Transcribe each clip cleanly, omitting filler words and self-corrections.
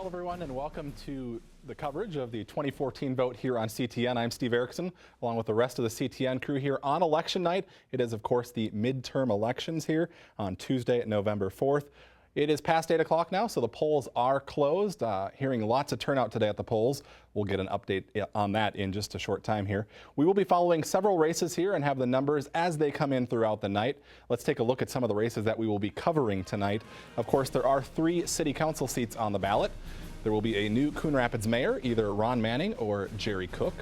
Hello, everyone, and welcome to the coverage of the 2014 vote here on CTN. I'm Steve Erickson, along with the rest of the CTN crew here on election night. It is, of course, the midterm elections here on Tuesday, November 4th. It is past 8 o'clock now, so the polls are closed. Hearing lots of turnout today at the polls. We'll get an update on that in just a short time here. We will be following several races here and have the numbers as they come in throughout the night. Let's take a look at some of the races that we will be covering tonight. Of course, there are 3 city council seats on the ballot. There will be a new Coon Rapids mayor, either Ron Manning or Jerry Cook.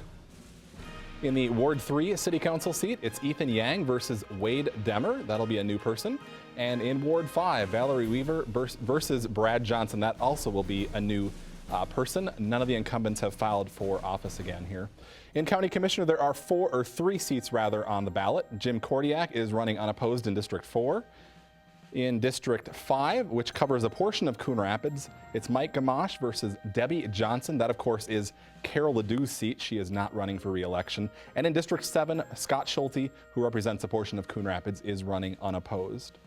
In the Ward 3 City Council seat, it's Ethan Yang versus Wade Demmer. That'll be a new person. And in Ward 5, Valerie Weaver versus Brad Johnson. That also will be a new person. None of the incumbents have filed for office again here. In County Commissioner, there are 3 seats rather on the ballot. Jim Kordiak is running unopposed in District 4. In District 5, which covers a portion of Coon Rapids, it's Mike Gamache versus Debbie Johnson. That, of course, is Carol Ledoux's seat. She is not running for re-election. And in District 7, Scott Schulte, who represents a portion of Coon Rapids, is running unopposed.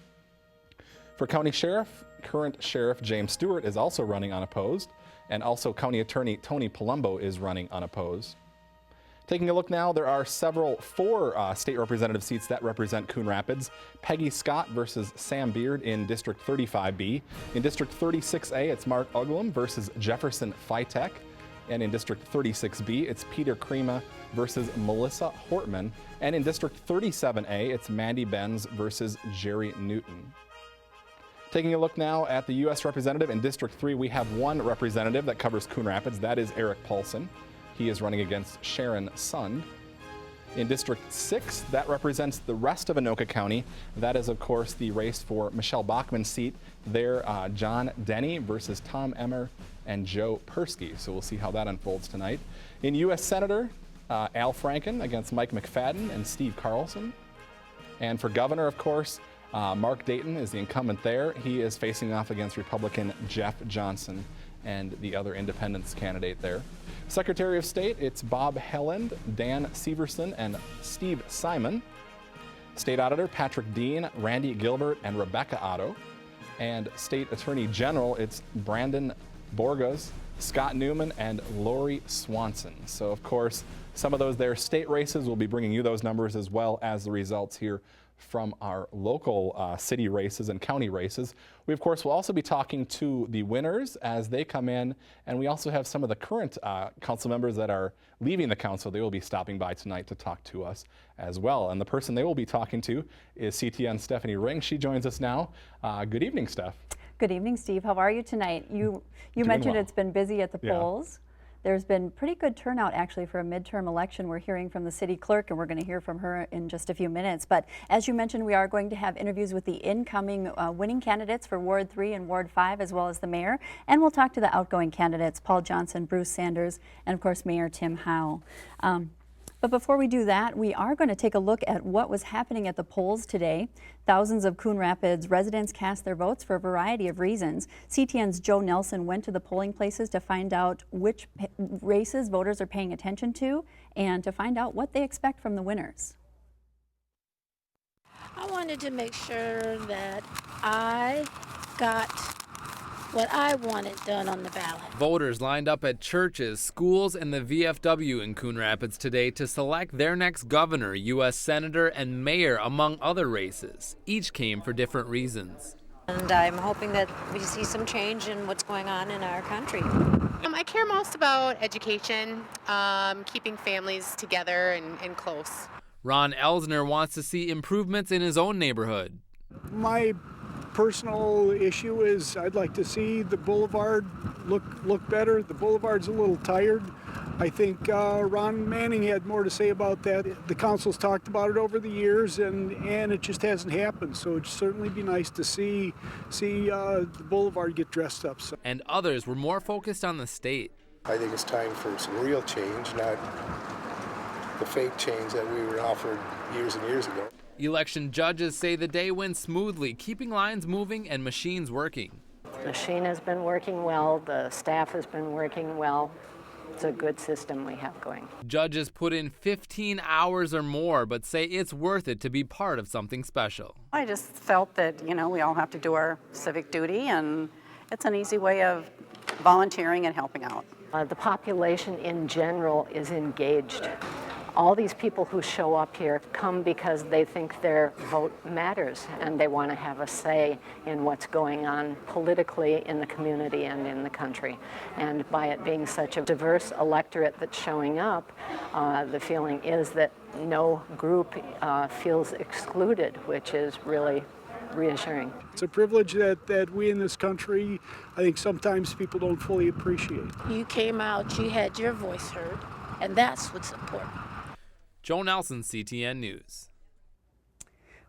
For County Sheriff, current Sheriff James Stewart is also running unopposed, and also County Attorney Tony Palumbo is running unopposed. Taking a look now, there are 4 state representative seats that represent Coon Rapids. Peggy Scott versus Sam Beard in District 35B. In District 36A, it's Mark Uglum versus Jefferson Fitek. And in District 36B, it's Peter Krema versus Melissa Hortman. And in District 37A, it's Mandy Benz versus Jerry Newton. Taking a look now at the U.S. representative in District 3, we have 1 representative that covers Coon Rapids. That is Eric Paulson. He is running against Sharon Sund. In District 6, that represents the rest of Anoka County. That is, of course, the race for Michelle Bachmann's seat. There, John Denny versus Tom Emmer and Joe Persky. So we'll see how that unfolds tonight. In U.S. Senator, Al Franken against Mike McFadden and Steve Carlson. And for governor, of course, Mark Dayton is the incumbent there. He is facing off against Republican Jeff Johnson and the other independents candidate there. Secretary of State, it's Bob Helland, Dan Severson, and Steve Simon. State Auditor, Patrick Dean, Randy Gilbert, and Rebecca Otto. And State Attorney General, it's Brandon Borgas, Scott Newman, and Lori Swanson. So, of course, some of those there state races, we'll be bringing you those numbers as well as the results here from our local city races and county races. We, of course, will also be talking to the winners as they come in, and we also have some of the current council members that are leaving the council. They will be stopping by tonight to talk to us as well. And the person they will be talking to is CTN Stephanie Ring. She joins us now. Good evening, Steph. Good evening, Steve. How are you tonight? You mentioned well. It's been busy at the polls. There's been pretty good turnout actually for a midterm election. We're hearing from the city clerk, and we're going to hear from her in just a few minutes. But as you mentioned, we are going to have interviews with the incoming winning candidates for Ward 3 and Ward 5, as well as the mayor. And we'll talk to the outgoing candidates, Paul Johnson, Bruce Sanders, and of course Mayor Tim Howe. But before we do that, we are going to take a look at what was happening at the polls today. Thousands of Coon Rapids residents cast their votes for a variety of reasons. CTN's Joe Nelson went to the polling places to find out which races voters are paying attention to and to find out what they expect from the winners. I wanted to make sure that I got what I wanted done on the ballot. Voters lined up at churches, schools, and the VFW in Coon Rapids today to select their next governor, U.S. senator, and mayor, among other races. Each came for different reasons. And I'm hoping that we see some change in what's going on in our country. I care most about education, keeping families together and close. Ron Elsner wants to see improvements in his own neighborhood. My personal issue is I'd like to see the boulevard look better. The boulevard's a little tired. I think Ron Manning had more to say about that. The council's talked about it over the years, and it just hasn't happened. So it'd certainly be nice to see the boulevard get dressed up. So. And others were more focused on the state. I think it's time for some real change, not the fake change that we were offered years and years ago. Election judges say the day went smoothly, keeping lines moving and machines working. The machine has been working well. The staff has been working well. It's a good system we have going. Judges put in 15 hours or more, but say it's worth it to be part of something special. I just felt that, we all have to do our civic duty, and it's an easy way of volunteering and helping out. The population in general is engaged. All these people who show up here come because they think their vote matters and they want to have a say in what's going on politically in the community and in the country. And by it being such a diverse electorate that's showing up, the feeling is that no group feels excluded, which is really reassuring. It's a privilege that we in this country, I think sometimes people don't fully appreciate. You came out, you had your voice heard, and that's what's important. Joe Nelson, CTN News.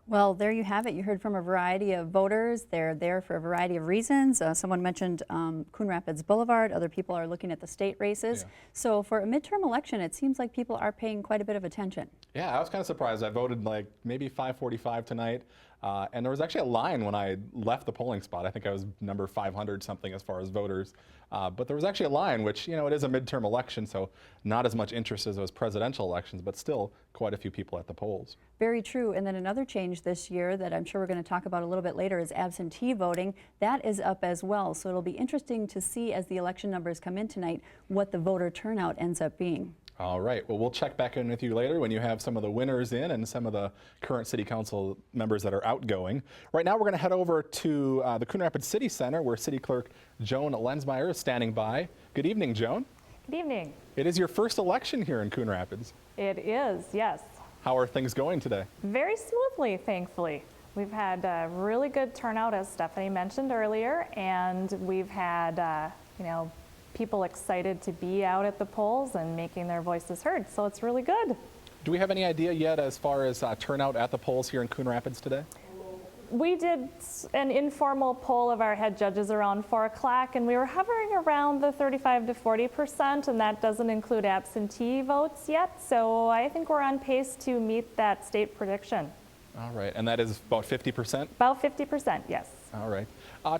Well, there you have it. You heard from a variety of voters. They're there for a variety of reasons. Someone mentioned Coon Rapids Boulevard. Other people are looking at the state races. Yeah. So for a midterm election, it seems like people are paying quite a bit of attention. Yeah, I was kind of surprised. I voted like maybe 5:45 tonight. And there was actually a line when I left the polling spot. I think I was number 500 something as far as voters. But there was actually a line, which, you know, it is a midterm election, so not as much interest as those presidential elections, but still quite a few people at the polls. Very true. And then another change this year that I'm sure we're going to talk about a little bit later is absentee voting. That is up as well. So it'll be interesting to see as the election numbers come in tonight what the voter turnout ends up being. All right. Well, we'll check back in with you later when you have some of the winners in and some of the current city council members that are outgoing. Right now, we're going to head over to the Coon Rapids City Center where City Clerk Joan Lensmeyer is standing by. Good evening, Joan. Good evening. It is your first election here in Coon Rapids. It is, yes. How are things going today? Very smoothly, thankfully. We've had a really good turnout, as Stephanie mentioned earlier, and we've had, people excited to be out at the polls and making their voices heard, so it's really good. Do we have any idea yet as far as turnout at the polls here in Coon Rapids today? We did an informal poll of our head judges around 4 o'clock, and we were hovering around the 35 to 40%, and that doesn't include absentee votes yet, so I think we're on pace to meet that state prediction. All right, and that is about 50%? About 50%, yes. All right.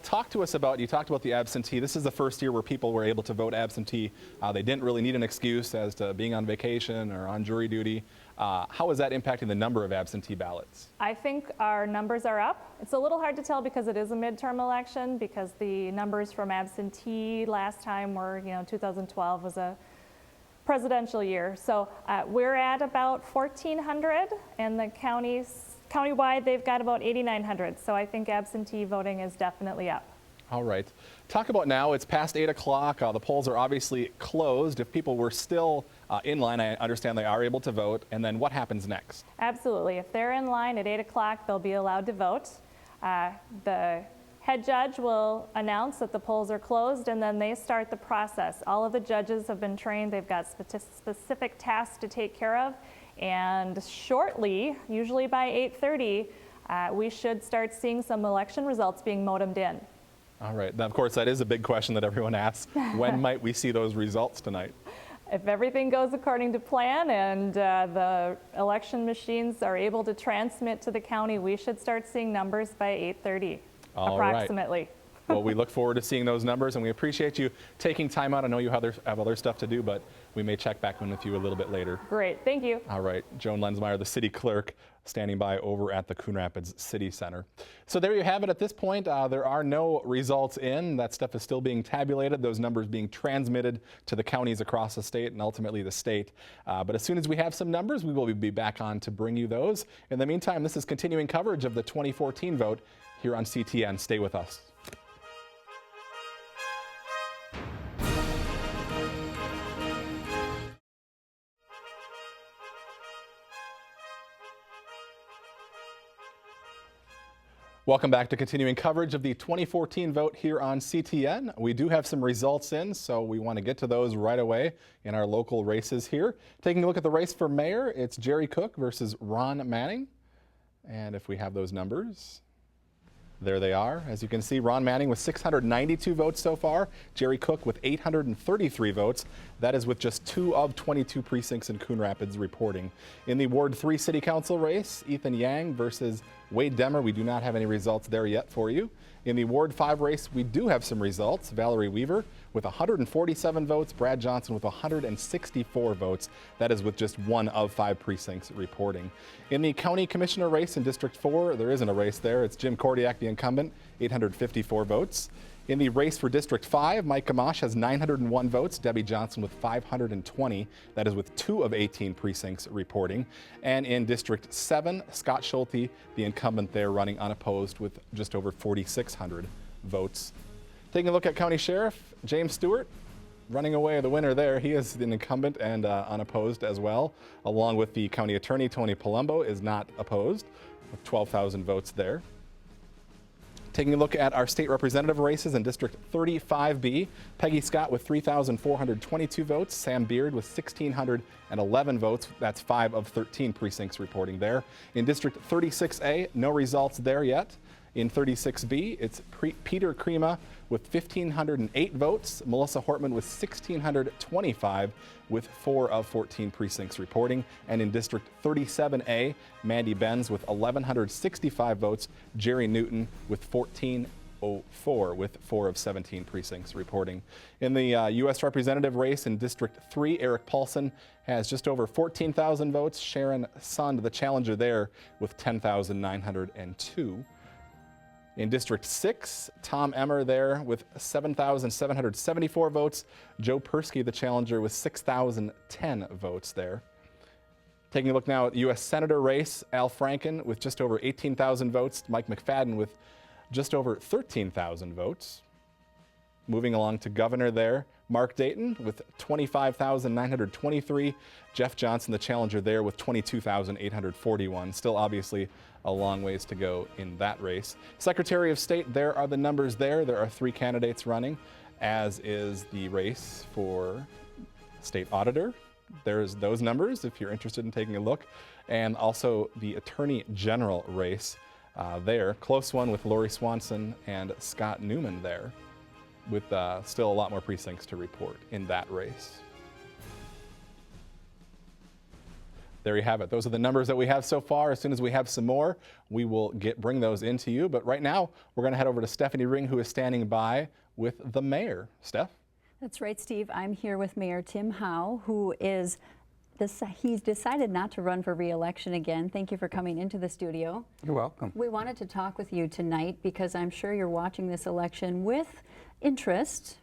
Talk to us about, you talked about the absentee. This is the first year where people were able to vote absentee. They didn't really need an excuse as to being on vacation or on jury duty. How is that impacting the number of absentee ballots? I think our numbers are up. It's a little hard to tell because it is a midterm election, because the numbers from absentee last time were, 2012 was a presidential year. So we're at about 1,400, and the countywide, they've got about 8,900. So I think absentee voting is definitely up. All right. Talk about now, it's past 8 o'clock. The polls are obviously closed. If people were still in line, I understand they are able to vote. And then what happens next? Absolutely. If they're in line at 8 o'clock, they'll be allowed to vote. The head judge will announce that the polls are closed, and then they start the process. All of the judges have been trained. They've got specific tasks to take care of. And shortly, usually by 8:30, we should start seeing some election results being modemed in. All right. Now, of course, that is a big question that everyone asks. When might we see those results tonight? If everything goes according to plan and the election machines are able to transmit to the county, we should start seeing numbers by 8:30, approximately. Right. Well, we look forward to seeing those numbers, and we appreciate you taking time out. I know you have other stuff to do, but we may check back in with you a little bit later. Great, thank you. All right, Joan Lensmeyer, the city clerk, standing by over at the Coon Rapids City Center. So there you have it. At this point, there are no results in. That stuff is still being tabulated, those numbers being transmitted to the counties across the state and ultimately the state. But as soon as we have some numbers, we will be back on to bring you those. In the meantime, this is continuing coverage of the 2014 vote here on CTN. Stay with us. Welcome back to continuing coverage of the 2014 vote here on CTN. We do have some results in, so we want to get to those right away in our local races here. Taking a look at the race for mayor, it's Jerry Cook versus Ron Manning. And if we have those numbers, there they are. As you can see, Ron Manning with 692 votes so far, Jerry Cook with 833 votes. That is with just 2 of 22 precincts in Coon Rapids reporting. In the Ward 3 City Council race, Ethan Yang versus Wade Demmer. We do not have any results there yet for you. In the Ward 5 race, we do have some results. Valerie Weaver with 147 votes, Brad Johnson with 164 votes. That is with just 1 of 5 precincts reporting. In the County Commissioner race in District 4, there isn't a race there. It's Jim Kordiak, the incumbent, 854 votes. In the race for District 5, Mike Gamache has 901 votes, Debbie Johnson with 520. That is with 2 of 18 precincts reporting. And in District 7, Scott Schulte, the incumbent there, running unopposed with just over 4,600 votes. Taking a look at County Sheriff James Stewart, running away the winner there. He is an incumbent and unopposed as well, along with the County Attorney Tony Palumbo is not opposed with 12,000 votes there. Taking a look at our state representative races in District 35B, Peggy Scott with 3,422 votes, Sam Beard with 1,611 votes. That's 5 of 13 precincts reporting there. In District 36A, no results there yet. In 36B, it's Peter Crema with 1,508 votes, Melissa Hortman with 1,625 with 4 of 14 precincts reporting. And in District 37A, Mandy Benz with 1,165 votes, Jerry Newton with 1,404 with 4 of 17 precincts reporting. In the U.S. representative race in District 3, Eric Paulson has just over 14,000 votes, Sharon Sund, the challenger there, with 10,902. In District 6, Tom Emmer there with 7,774 votes. Joe Persky, the challenger, with 6,010 votes there. Taking a look now at the U.S. Senator race, Al Franken with just over 18,000 votes. Mike McFadden with just over 13,000 votes. Moving along to governor there, Mark Dayton with 25,923. Jeff Johnson, the challenger there, with 22,841. Still obviously a long ways to go in that race. Secretary of State, there are the numbers there. There are 3 candidates running, as is the race for State Auditor. There's those numbers if you're interested in taking a look. And also the Attorney General race there. Close one with Lori Swanson and Scott Newman there, with still a lot more precincts to report in that race. There you have it. Those are the numbers that we have so far. As soon as we have some more, we will bring those into you. But right now, we're going to head over to Stephanie Ring, who is standing by with the mayor. Steph? That's right, Steve. I'm here with Mayor Tim Howe, who is he's decided not to run for re-election again. Thank you for coming into the studio. You're welcome. We wanted to talk with you tonight because I'm sure you're watching this election with interest.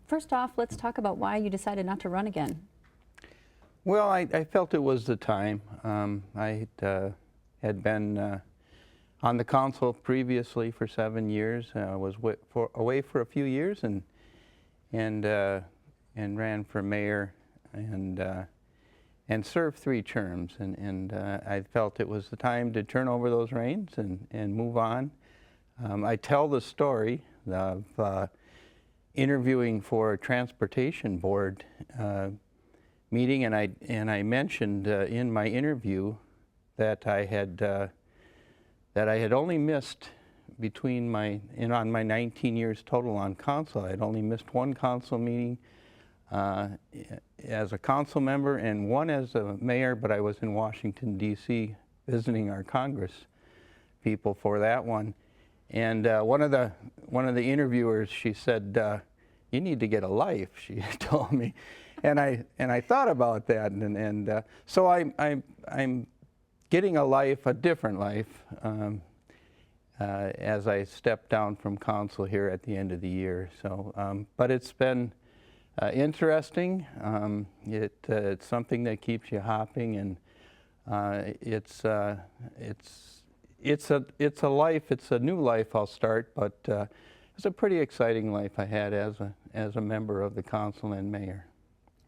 First off, let's talk about why you decided not to run again. Well, I felt it was the time. I had been on the council previously for 7 years. I was away for a few years and ran for mayor and served 3 terms. And I felt it was the time to turn over those reins and move on. I tell the story of interviewing for a transportation board meeting, and I mentioned in my interview that I had only missed on my 19 years total on council. I had only missed 1 council meeting as a council member and 1 as a mayor, but I was in Washington, D.C. visiting our Congress people for that one. And one of the interviewers, she said, "You need to get a life," she told me. And I thought about that, and so I'm getting a life, a different life, as I step down from council here at the end of the year. So, but it's been interesting. It's something that keeps you hopping, and it's a life. It's a new life I'll start, but it's a pretty exciting life I had as a member of the council and mayor.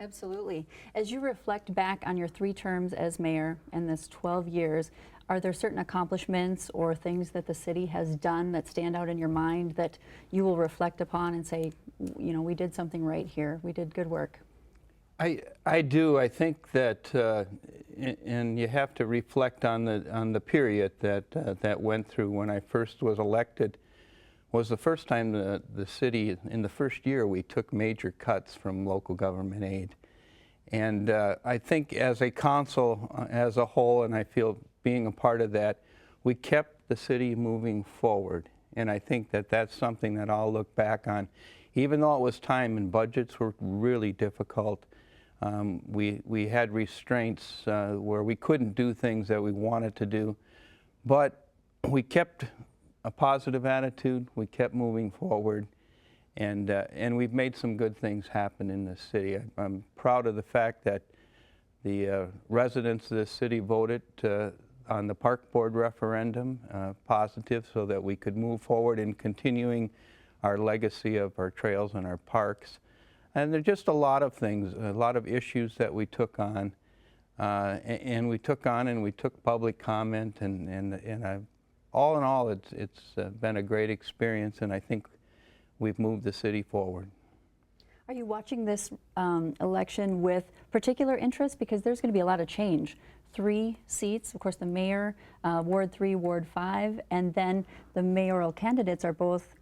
Absolutely. As you reflect back on your 3 terms as mayor and this 12 years, are there certain accomplishments or things that the city has done that stand out in your mind that you will reflect upon and say, you know, we did something right here, we did good work? I do. I think that, and you have to reflect on the period that went through when I first was elected. Was the first time the city, in the first year, we took major cuts from local government aid. And I think as a council as a whole, and I feel being a part of that, we kept the city moving forward. And I think that that's something that I'll look back on. Even though it was time and budgets were really difficult, we had restraints where we couldn't do things that we wanted to do. But we kept a positive attitude, we kept moving forward, And we've made some good things happen in this city. I'm proud of the fact that the residents of this city voted on the park board referendum positive, so that we could move forward in continuing our legacy of our trails and our parks. And there's just a lot of things, a lot of issues that we took on, and we took public comment, and all in all, it's been a great experience, and I think we've moved the city forward. Are you watching this election with particular interest? Because there's going to be a lot of change. 3 seats, of course, the mayor, Ward 3, Ward 5, and then the mayoral candidates are both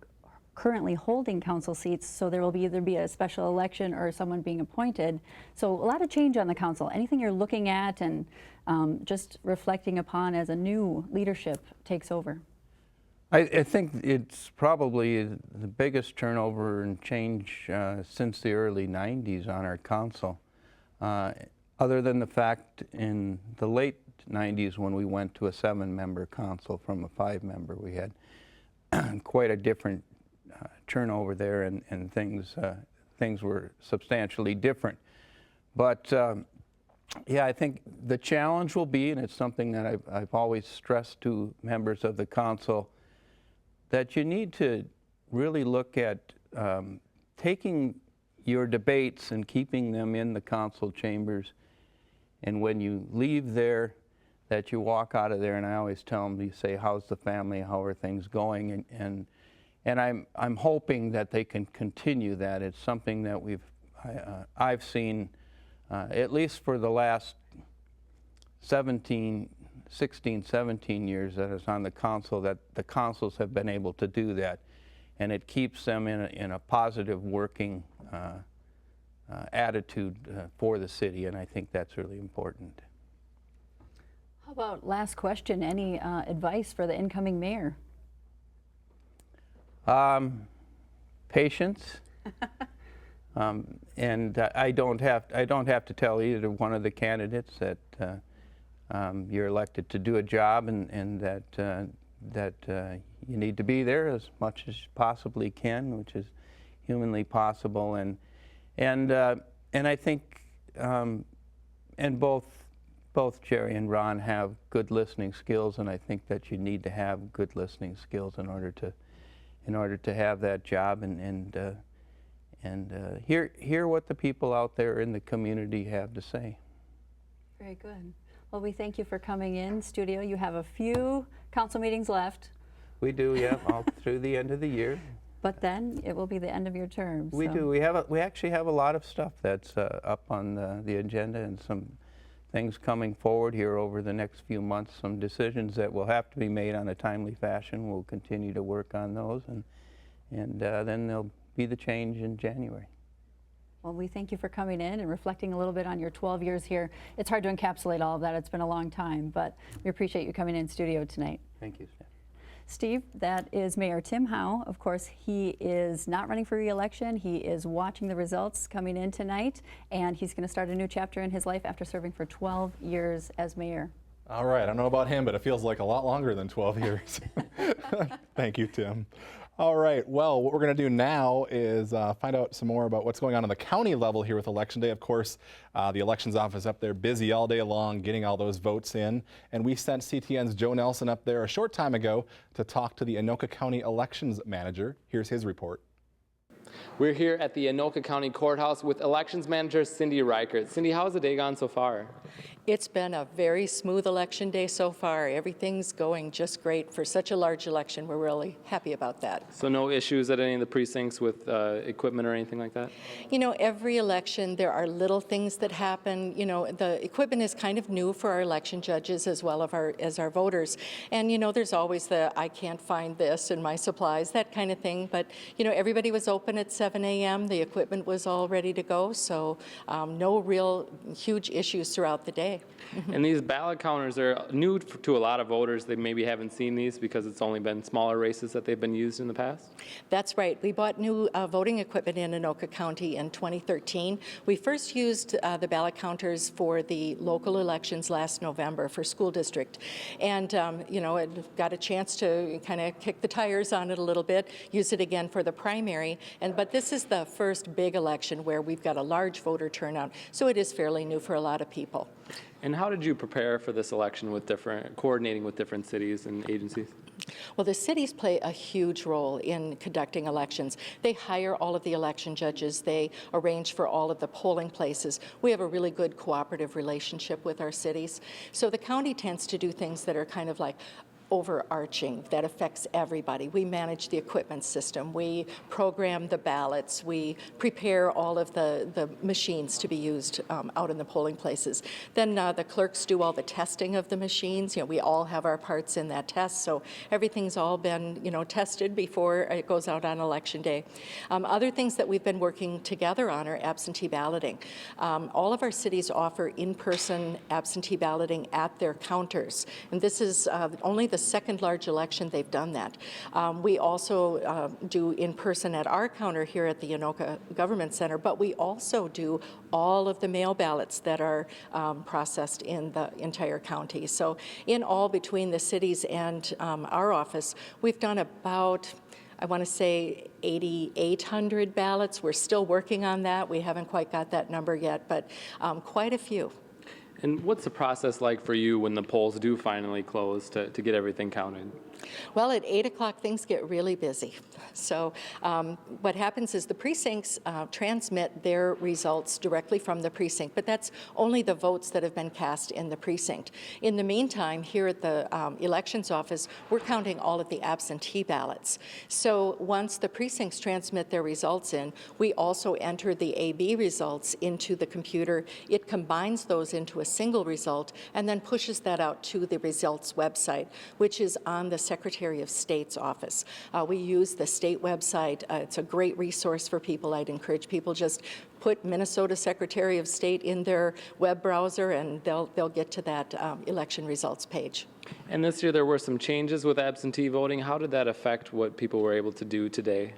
currently holding council seats, so there will either be a special election or someone being appointed. So a lot of change on the council. Anything you're looking at and just reflecting upon as a new leadership takes over? I think it's probably the biggest turnover and change since the early 90s on our council. Other than the fact in the late 90s when we went to a 7-member council from a 5-member, we had quite a different turnover there, and things were substantially different. But yeah, I think the challenge will be, and it's something that I've always stressed to members of the council, that you need to really look at taking your debates and keeping them in the council chambers, and when you leave there, that you walk out of there, and I always tell them, you say, how's the family, how are things going, and I'm hoping that they can continue that. It's something that I've seen at least for the last 16, 17 years that it's on the council, that the councils have been able to do that, and it keeps them in a positive working attitude for the city, and I think that's really important. How about, last question, any advice for the incoming mayor? Patience, and I don't have to tell either one of the candidates that you're elected to do a job, and that you need to be there as much as you possibly can, which is humanly possible, and I think and both Jerry and Ron have good listening skills, and I think that you need to have good listening skills in order to have that job, and hear what the people out there in the community have to say. Very good. Well, we thank you for coming in studio. You have a few council meetings left. We do, yeah, all through the end of the year. But then it will be the end of your term. We do. We actually have a lot of stuff that's up on the agenda, and some things coming forward here over the next few months, some decisions that will have to be made on a timely fashion. We'll continue to work on those, and then there'll be the change in January. Well, we thank you for coming in and reflecting a little bit on your 12 years here. It's hard to encapsulate all of that. It's been a long time, but we appreciate you coming in studio tonight. Thank you, Steph. Steve, that is Mayor Tim Howe. Of course, he is not running for re-election. He is watching the results coming in tonight, and he's going to start a new chapter in his life after serving for 12 years as mayor. All right, I don't know about him, but it feels like a lot longer than 12 years. Thank you, Tim. All right, well, what we're going to do now is find out some more about what's going on the county level here with Election Day. Of course, the elections office up there busy all day long getting all those votes in. And we sent CTN's Joe Nelson up there a short time ago to talk to the Anoka County Elections Manager. Here's his report. We're here at the Anoka County Courthouse with Elections Manager Cindy Reichert. Cindy, how's the day gone so far? It's been a very smooth election day so far. Everything's going just great. For such a large election, we're really happy about that. So no issues at any of the precincts with equipment or anything like that? You know, every election there are little things that happen. You know, the equipment is kind of new for our election judges as well as our voters. And you know, there's always the I can't find this in my supplies, that kind of thing. But you know, everybody was open at 7 a.m. The equipment was all ready to go. So no real huge issues throughout the day. And these ballot counters are new to a lot of voters. They maybe haven't seen these because it's only been smaller races that they've been used in the past? That's right. We bought new voting equipment in Anoka County in 2013. We first used the ballot counters for the local elections last November for school district. And, you know, it got a chance to kind of kick the tires on it a little bit, use it again for the primary. And election, but this is the first big election where we've got a large voter turnout, so it is fairly new for a lot of people. And how did you prepare for this election with coordinating with different cities and agencies? Well, the cities play a huge role in conducting elections. They hire all of the election judges. They arrange for all of the polling places. We have a really good cooperative relationship with our cities. So the county tends to do things that are kind of like overarching, that affects everybody. We manage the equipment system, we program the ballots, we prepare all of the machines to be used out in the polling places. Then the clerks do all the testing of the machines. We all have our parts in that test, so everything's all been tested before it goes out on election day. Other things that we've been working together on are absentee balloting. All of our cities offer in-person absentee balloting at their counters, and this is only the second large election they've done that. We also do in person at our counter here at the Anoka Government Center, but we also do all of the mail ballots that are processed in the entire county. So in all, between the cities and our office, we've done about, I want to say, 8,800 ballots. We're still working on that. We haven't quite got that number yet, but quite a few. And what's the process like for you when the polls do finally close to get everything counted? Well, at 8 o'clock, things get really busy. So what happens is the precincts transmit their results directly from the precinct, but that's only the votes that have been cast in the precinct. In the meantime, here at the elections office, we're counting all of the absentee ballots. So once the precincts transmit their results in, we also enter the AB results into the computer. It combines those into a single result and then pushes that out to the results website, which is on the Secretary of State's office. We use the state website. It's a great resource for people. I'd encourage people just put Minnesota Secretary of State in their web browser and they'll get to that election results page. And this year there were some changes with absentee voting. How did that affect what people were able to do today?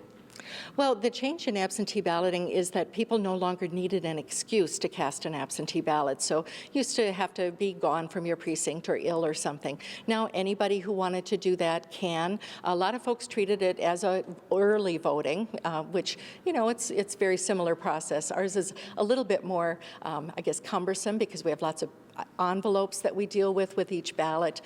Well, the change in absentee balloting is that people no longer needed an excuse to cast an absentee ballot. So you used to have to be gone from your precinct or ill or something. Now anybody who wanted to do that can. A lot of folks treated it as a early voting, which, it's very similar process. Ours is a little bit more, I guess, cumbersome because we have lots of envelopes that we deal with each ballot.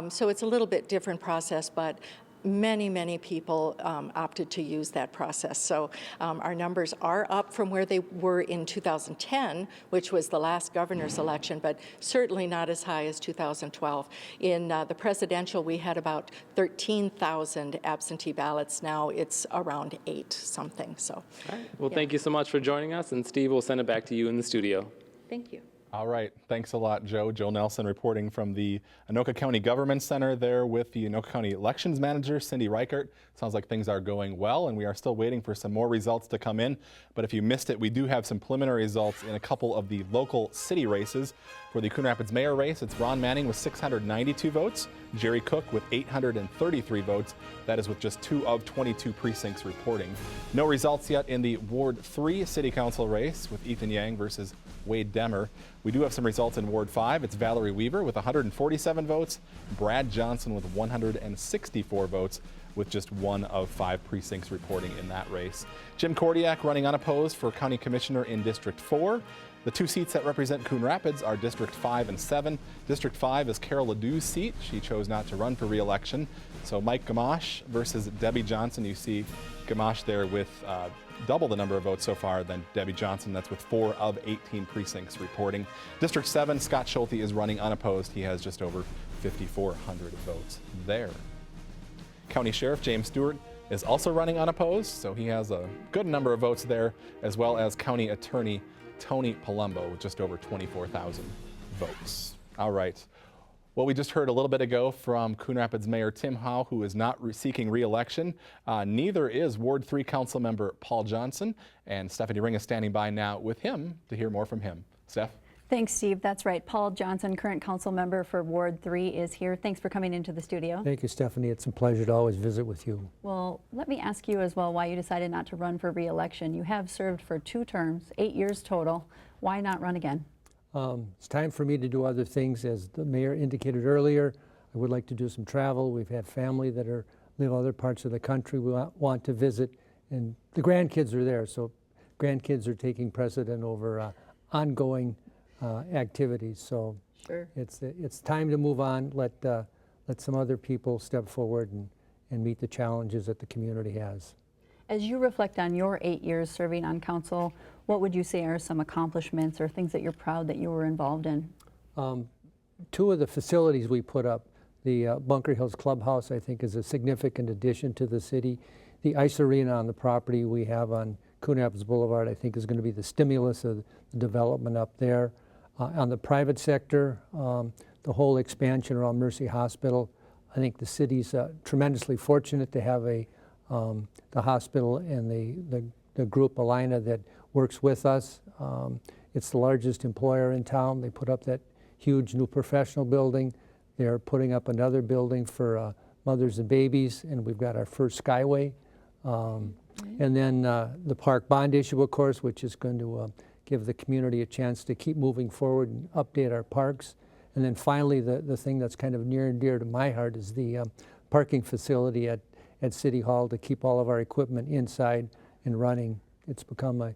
So it's a little bit different process, but many people opted to use that process. So our numbers are up from where they were in 2010, which was the last governor's election, but certainly not as high as 2012. In the presidential, we had about 13,000 absentee ballots. Now it's around 8 something. So, all right. Well, thank you so much for joining us, and Steve, we'll send it back to you in the studio. Thank you. All right, thanks a lot, Joe. Joe Nelson reporting from the Anoka County Government Center there with the Anoka County Elections Manager, Cindy Reichert. Sounds like things are going well, and we are still waiting for some more results to come in. But if you missed it, we do have some preliminary results in a couple of the local city races. For the Coon Rapids mayor race, it's Ron Manning with 692 votes, Jerry Cook with 833 votes. That is with just 2 of 22 precincts reporting. No results yet in the Ward 3 City Council race with Ethan Yang versus Wade Demmer. We do have some results in Ward 5. It's Valerie Weaver with 147 votes, Brad Johnson with 164 votes, with just 1 of 5 precincts reporting in that race. Jim Kordiak running unopposed for County Commissioner in District 4. The 2 seats that represent Coon Rapids are District 5 and 7. District 5 is Carol Ledoux's seat. She chose not to run for re-election. So Mike Gamache versus Debbie Johnson. You see Gamache there with double the number of votes so far than Debbie Johnson. That's with 4 of 18 precincts reporting. District 7, Scott Schulte is running unopposed. He has just over 5,400 votes there. County Sheriff James Stewart is also running unopposed, so he has a good number of votes there, as well as County Attorney Tony Palumbo with just over 24,000 votes. All right. Well, we just heard a little bit ago from Coon Rapids Mayor Tim Howe, who is not seeking re-election. Neither is Ward 3 Council Member Paul Johnson, and Stephanie Ring is standing by now with him to hear more from him. Steph? Thanks, Steve. That's right. Paul Johnson, current council member for Ward 3, is here. Thanks for coming into the studio. Thank you, Stephanie. It's a pleasure to always visit with you. Well, let me ask you as well why you decided not to run for re-election. You have served for 2 terms, 8 years total. Why not run again? It's time for me to do other things. As the mayor indicated earlier, I would like to do some travel. We've had family that live other parts of the country we want to visit, and the grandkids are there, so grandkids are taking precedent over ongoing activities. So Sure. it's time to move on. Let some other people step forward and meet the challenges that the community has. As you reflect on your 8 years serving on council, what would you say are some accomplishments or things that you're proud that you were involved in? 2 of the facilities we put up, the Bunker Hills Clubhouse, I think, is a significant addition to the city. The ice arena on the property we have on Coon Rapids Boulevard, I think, is going to be the stimulus of the development up there. On the private sector, the whole expansion around Mercy Hospital, I think the city's tremendously fortunate to have the hospital and the group Alina that works with us. It's the largest employer in town. They put up that huge new professional building. They're putting up another building for mothers and babies, and we've got our first Skyway. And then the park bond issue, of course, which is going to give the community a chance to keep moving forward and update our parks. And then finally, the thing that's kind of near and dear to my heart is the parking facility at City Hall to keep all of our equipment inside and running. It's become a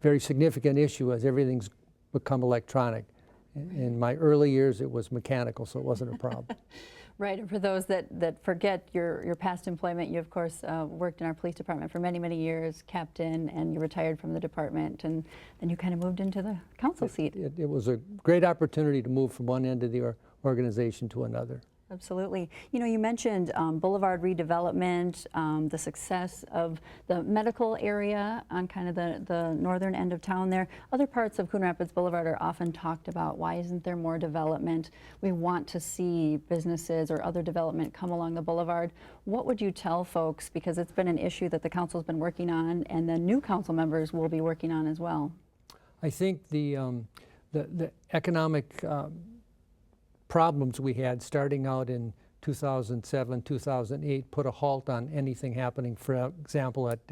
very significant issue as everything's become electronic. In my early years, it was mechanical, so it wasn't a problem. Right, and for those that forget your past employment, you of course worked in our police department for many, many years, captain, and you retired from the department, and then you kind of moved into the council seat. It was a great opportunity to move from one end of the organization to another. Absolutely. You know, you mentioned boulevard redevelopment, the success of the medical area on kind of the northern end of town there. Other parts of Coon Rapids Boulevard are often talked about. Why isn't there more development? We want to see businesses or other development come along the boulevard. What would you tell folks? Because it's been an issue that the council's been working on and the new council members will be working on as well. I think the economic problems we had starting out in 2007, 2008 put a halt on anything happening, for example, at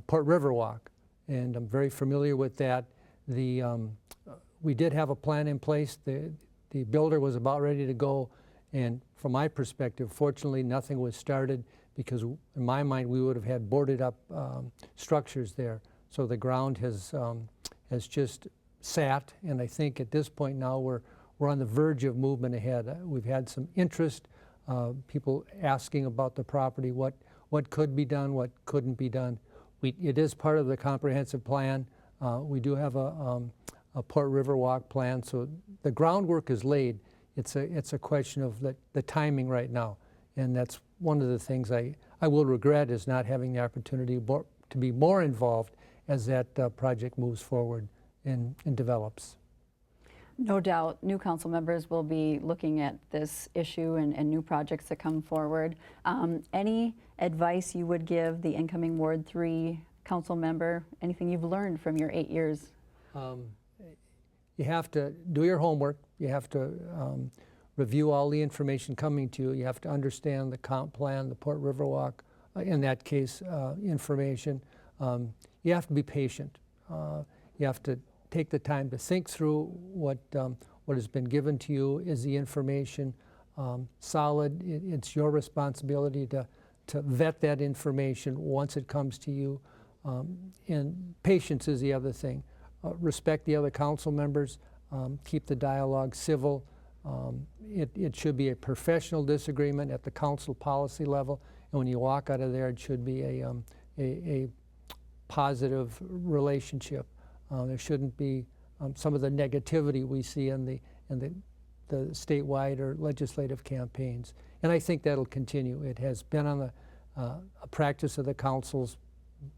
Port Riverwalk. And I'm very familiar with that. We did have a plan in place. The builder was about ready to go. And from my perspective, fortunately, nothing was started because in my mind, we would have had boarded up structures there. So the ground has just sat. And I think at this point now, we're on the verge of movement ahead. We've had some interest, people asking about the property, what could be done, what couldn't be done. It is part of the comprehensive plan. We do have a Port Riverwalk plan, so the groundwork is laid. It's a question of the timing right now, and that's one of the things I will regret is not having the opportunity to be more involved as that project moves forward and develops. No doubt new council members will be looking at this issue and new projects that come forward. Any advice you would give the incoming Ward 3 council member? Anything you've learned from your 8 years? You have to do your homework. You have to review all the information coming to you. You have to understand the comp plan, the Port Riverwalk, in that case, information. You have to be patient. You have to take the time to think through what has been given to you. Is the information solid? It's your responsibility to vet that information once it comes to you. And patience is the other thing. Respect the other council members. Keep the dialogue civil. It should be a professional disagreement at the council policy level. And when you walk out of there, it should be a positive relationship. There shouldn't be some of the negativity we see in the statewide or legislative campaigns. And I think that'll continue. It has been on a practice of the councils,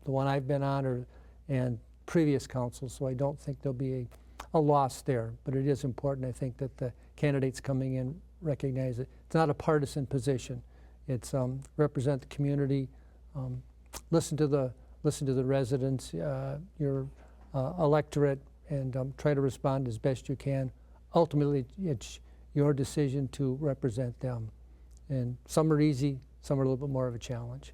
the one I've been on, and previous councils, so I don't think there'll be a loss there. But it is important, I think, that the candidates coming in recognize it. It's not a partisan position. It's represent the community, listen to the residents, your electorate, and try to respond as best you can. Ultimately, it's your decision to represent them. And some are easy, some are a little bit more of a challenge.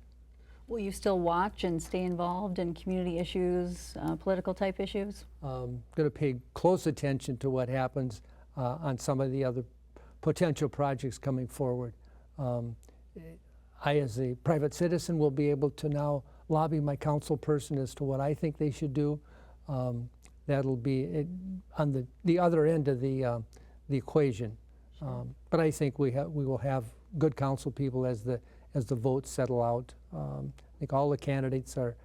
Will you still watch and stay involved in community issues, political type issues? Going to pay close attention to what happens on some of the other potential projects coming forward. I, as a private citizen, will be able to now lobby my council person as to what I think they should do. That'll be on the other end of the equation. But I think we will have good council people as the votes settle out. I think all the candidates are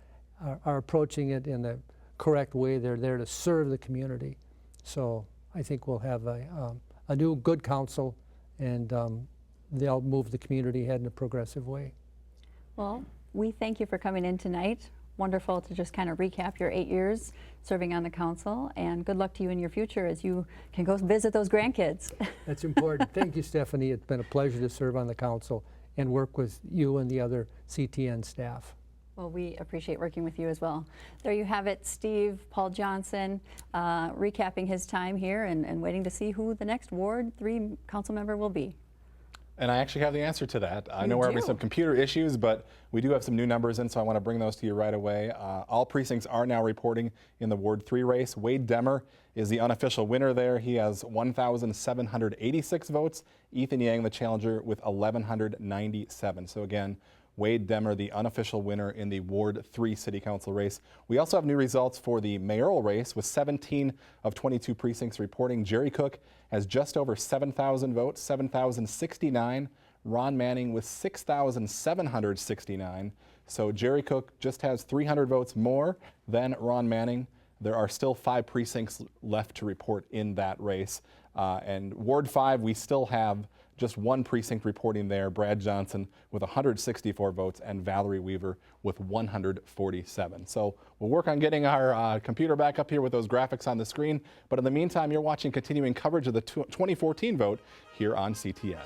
approaching it in the correct way. They're there to serve the community. So I think we'll have a new good council, and they'll move the community ahead in a progressive way. Well, we thank you for coming in tonight. Wonderful to just kind of recap your 8 years serving on the council, and good luck to you in your future as you can go visit those grandkids. That's important. Thank you, Stephanie. It's been a pleasure to serve on the council and work with you and the other CTN staff. Well, we appreciate working with you as well. There you have it, Steve Paul Johnson, recapping his time here and waiting to see who the next Ward 3 council member will be. And I actually have the answer to that. I know we're having some computer issues, but we do have some new numbers in, so I want to bring those to you right away. All precincts are now reporting in the Ward 3 race. Wade Demmer is the unofficial winner there. He has 1,786 votes. Ethan Yang, the challenger, with 1,197. So again, Wade Demmer, the unofficial winner in the Ward 3 City Council race. We also have new results for the mayoral race with 17 of 22 precincts reporting. Jerry Cook has just over 7,000 votes, 7,069. Ron Manning with 6,769. So Jerry Cook just has 300 votes more than Ron Manning. There are still 5 precincts left to report in that race. And Ward 5, we still have just 1 precinct reporting there, Brad Johnson with 164 votes and Valerie Weaver with 147. So we'll work on getting our computer back up here with those graphics on the screen. But in the meantime, you're watching continuing coverage of the 2014 vote here on CTN.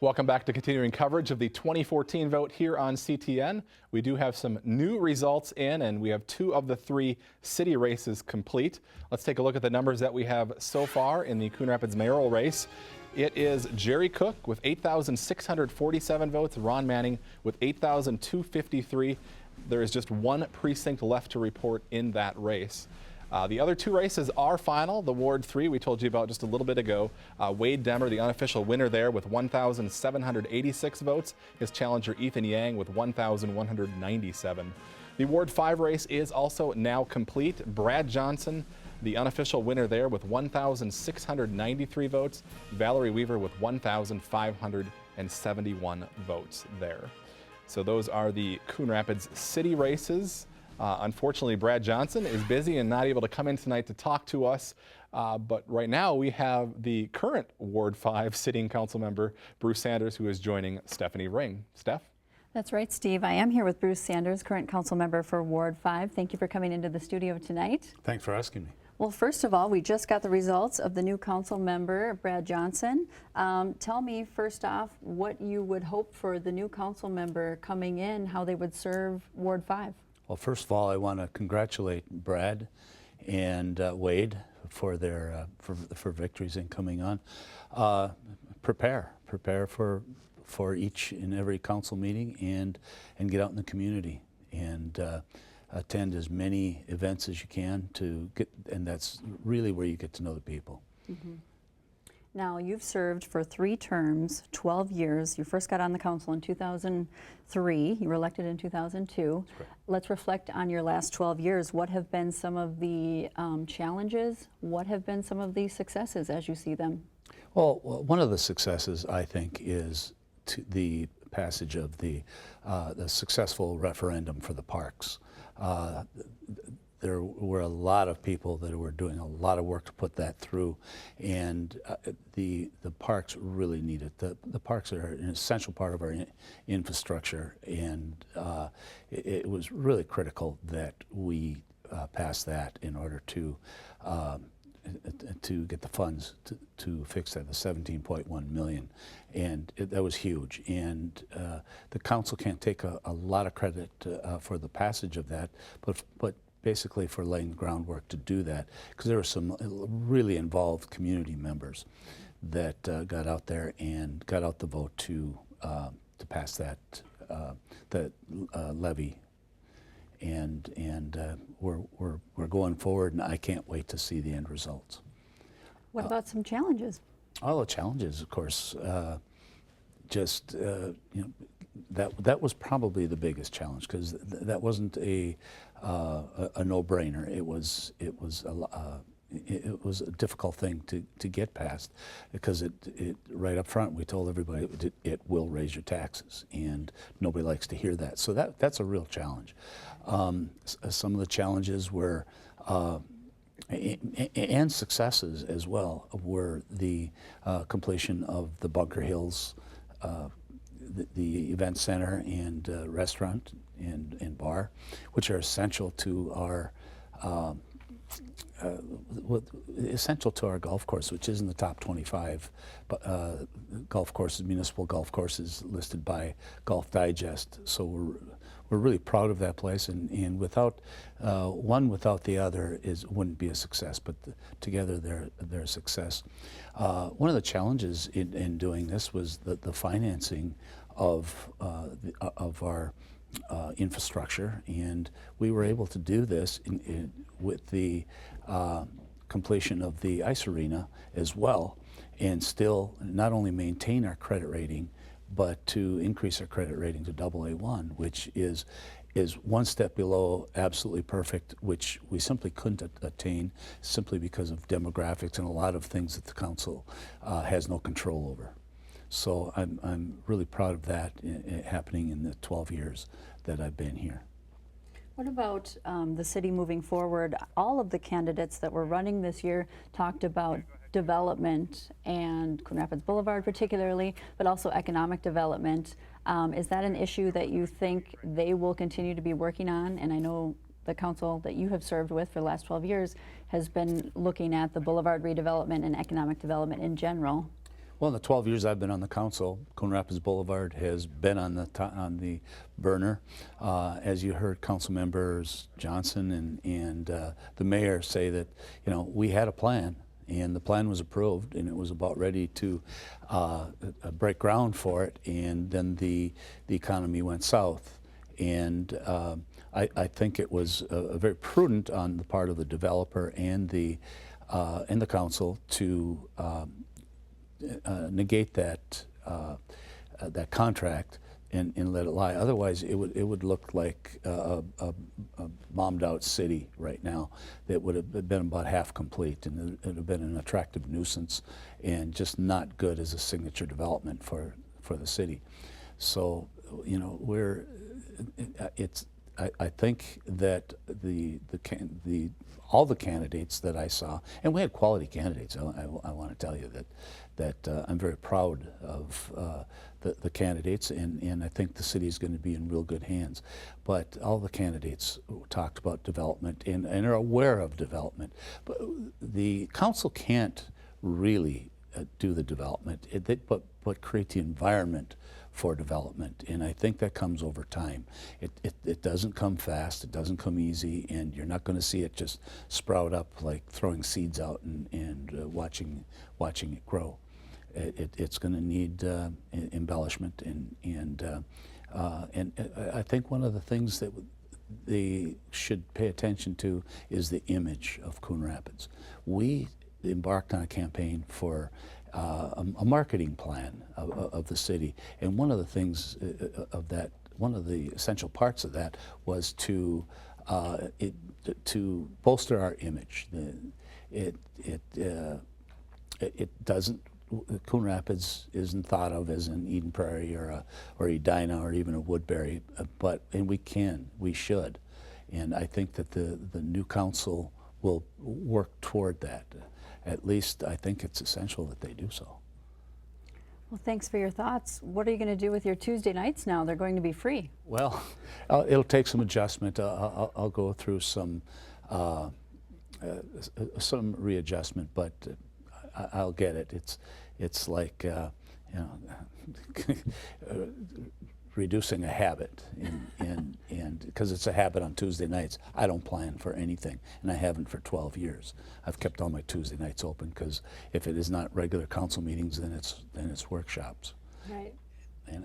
Welcome back to continuing coverage of the 2014 vote here on CTN. We do have some new results in, and we have 2 of the 3 city races complete. Let's take a look at the numbers that we have so far in the Coon Rapids mayoral race. It is Jerry Cook with 8,647 votes, Ron Manning with 8,253. There is just 1 precinct left to report in that race. The other 2 races are final. The Ward 3 we told you about just a little bit ago. Wade Demmer, the unofficial winner there with 1,786 votes. His challenger Ethan Yang with 1,197. The Ward 5 race is also now complete. Brad Johnson, the unofficial winner there with 1,693 votes. Valerie Weaver with 1,571 votes there. So those are the Coon Rapids city races. Unfortunately, Brad Johnson is busy and not able to come in tonight to talk to us. But right now we have the current Ward 5 sitting council member, Bruce Sanders, who is joining Stephanie Ring. Steph? That's right, Steve. I am here with Bruce Sanders, current council member for Ward 5. Thank you for coming into the studio tonight. Thanks for asking me. Well, first of all, we just got the results of the new council member, Brad Johnson. Tell me, first off, what you would hope for the new council member coming in, how they would serve Ward 5. Well, first of all, I want to congratulate Brad and Wade for their for victories in coming on. Prepare for each and every council meeting and get out in the community and attend as many events as you can to get, and that's really where you get to know the people. Mm-hmm. Now, you've served for 3 terms, 12 years. You first got on the council in 2003. You were elected in 2002. Let's reflect on your last 12 years. What have been some of the challenges? What have been some of the successes as you see them? Well, one of the successes, I think, is the passage of the successful referendum for the parks. There were a lot of people that were doing a lot of work to put that through, and the parks really need it. The parks are an essential part of our infrastructure, and it was really critical that we pass that in order to get the funds to fix that, the 17.1 million, and that was huge. And the council can't take a lot of credit for the passage of that, but basically for laying the groundwork to do that, because there were some really involved community members that got out there and got out the vote to pass that levy we're going forward, and I can't wait to see the end results. What about some challenges? All the challenges, of course, that was probably the biggest challenge, because that wasn't a no-brainer. It was a difficult thing to get past, because it right up front we told everybody it will raise your taxes, and nobody likes to hear that. So that's a real challenge. Some of the challenges were and successes as well were the completion of the Bunker Hills, the event center and restaurant and bar, which are essential to our golf course, which is in the top 25 golf courses, municipal golf courses listed by Golf Digest. So we're really proud of that place, and without one without the other wouldn't be a success, but together they're a success. One of the challenges in doing this was the financing of our infrastructure, and we were able to do this with the completion of the ice arena as well, and still not only maintain our credit rating, but to increase our credit rating to AA1, which is one step below absolutely perfect, which we simply couldn't attain simply because of demographics and a lot of things that the council has no control over. So I'm really proud of that happening in the 12 years that I've been here. What about the city moving forward? All of the candidates that were running this year talked about development, and Coon Rapids Boulevard particularly, but also economic development. Is that an issue that you think they will continue to be working on? And I know the council that you have served with for the last 12 years has been looking at the boulevard redevelopment and economic development in general. Well, in the 12 years I've been on the council, Coon Rapids Boulevard has been on the burner. As you heard Council Members Johnson and the mayor say that, we had a plan, and the plan was approved, and it was about ready to break ground for it, and then the economy went south. And I think it was very prudent on the part of the developer and the council to negate that contract and let it lie. Otherwise, it would look like a bombed out city right now that would have been about half complete, and it would have been an attractive nuisance and just not good as a signature development for the city. So, I think that all the candidates that I saw, and we had quality candidates. I want to tell you that I'm very proud of the candidates, and I think the city is going to be in real good hands. But all the candidates talked about development and are aware of development. But the council can't really do the development, but create the environment for development, and I think that comes over time. It doesn't come fast, it doesn't come easy, and you're not going to see it just sprout up like throwing seeds out and watching it grow. It's going to need embellishment, and I think one of the things that they should pay attention to is the image of Coon Rapids. We embarked on a campaign for a marketing plan of the city, and one of the things of that, one of the essential parts of that was to bolster our image. It doesn't. Coon Rapids isn't thought of as an Eden Prairie or Edina or even a Woodbury, and we should, and I think that the new council will work toward that. At least I think it's essential that they do so. Well, thanks for your thoughts. What are you going to do with your Tuesday nights now? They're going to be free. Well, it'll take some adjustment. I'll go through some readjustment, but I'll get it. It's like reducing a habit, and because it's a habit on Tuesday nights, I don't plan for anything, and I haven't for 12 years. I've kept all my Tuesday nights open, because if it is not regular council meetings, then it's workshops. Right.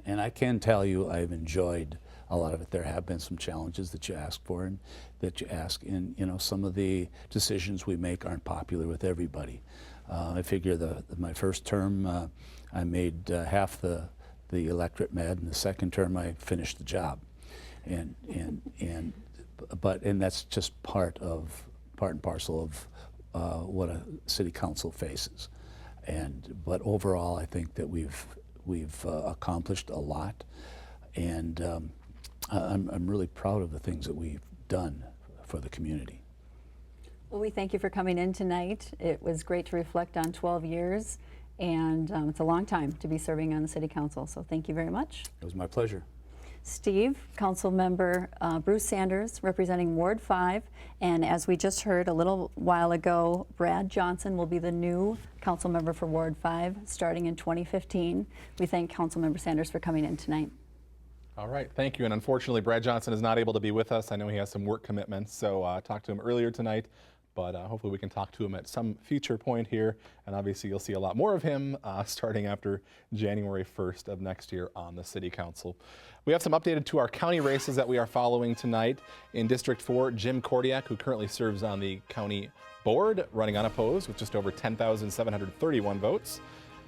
And I can tell you I've enjoyed a lot of it there have been some challenges that you ask for and that you ask, and some of the decisions we make aren't popular with everybody. I figure my first term I made half the electorate mad, and the second term I finished the job, and that's just part and parcel of what a city council faces. But overall, I think that we've accomplished a lot, and I'm really proud of the things that we've done for the community. Well, we thank you for coming in tonight. It was great to reflect on 12 years, and it's a long time to be serving on the City Council, so thank you very much. It was my pleasure. Steve, Council Member Bruce Sanders, representing Ward 5, and as we just heard a little while ago, Brad Johnson will be the new Council Member for Ward 5 starting in 2015. We thank Council Member Sanders for coming in tonight. All right, thank you. And unfortunately, Brad Johnson is not able to be with us. I know he has some work commitments, so I talked to him earlier tonight, but hopefully we can talk to him at some future point here. And obviously you'll see a lot more of him starting after January 1st of next year on the City Council. We have some updated to our county races that we are following tonight. In District 4, Jim Kordiak, who currently serves on the county board, running unopposed with just over 10,731 votes.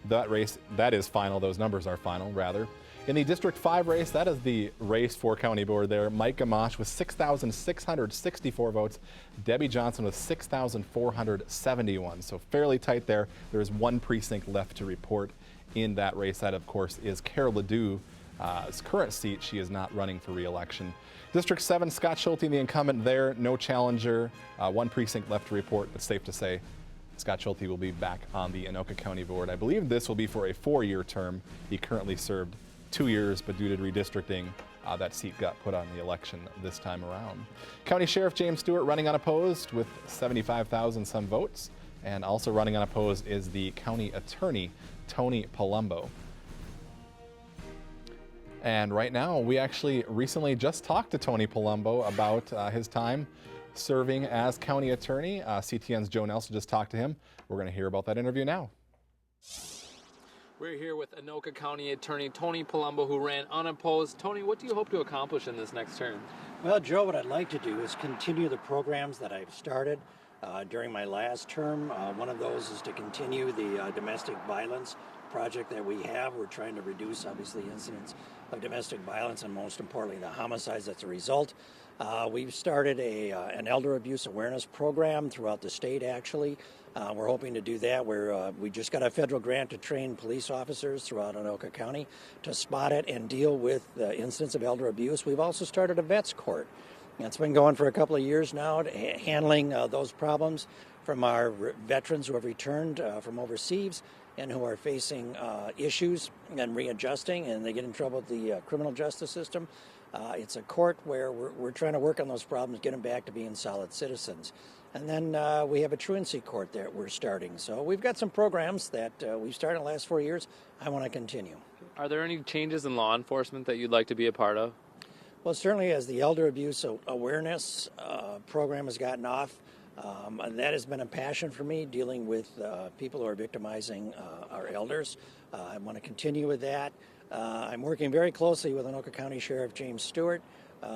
That race, that is final. Those numbers are final, rather. In the District 5 race, that is the race for county board there. Mike Gamache with 6,664 votes. Debbie Johnson with 6,471. So fairly tight there. There is one precinct left to report in that race. That, of course, is Carol Ledoux's current seat. She is not running for re-election. District 7, Scott Schulte, the incumbent there. No challenger. One precinct left to report. It's safe to say Scott Schulte will be back on the Anoka County Board. I believe this will be for a 4-year term. He currently served 2 years, but due to redistricting, that seat got put on the election this time around. County Sheriff James Stewart running unopposed with 75,000 some votes, and also running unopposed is the County Attorney Tony Palumbo. And right now, we actually recently just talked to Tony Palumbo about his time serving as County Attorney. CTN's Joe Nelson just talked to him. We're going to hear about that interview now. We're here with Anoka County Attorney Tony Palumbo, who ran unopposed. Tony, what do you hope to accomplish in this next term? Well, Joe, what I'd like to do is continue the programs that I've started during my last term. One of those is to continue the domestic violence project that we have. We're trying to reduce, obviously, incidents of domestic violence and, most importantly, the homicides that's a result. We've started an elder abuse awareness program throughout the state, actually. We're hoping to do that where we just got a federal grant to train police officers throughout Anoka County to spot it and deal with the incidents of elder abuse. We've also started a vets court. It's been going for a couple of years now, handling those problems from our veterans who have returned from overseas and who are facing issues and readjusting, and they get in trouble with the criminal justice system. It's a court where we're trying to work on those problems, get them back to being solid citizens. And then we have a truancy court that we're starting. So we've got some programs that we've started in the last 4 years. I want to continue. Are there any changes in law enforcement that you'd like to be a part of? Well, certainly as the elder abuse awareness program has gotten off, that has been a passion for me, dealing with people who are victimizing our elders. I want to continue with that. I'm working very closely with Anoka County Sheriff James Stewart.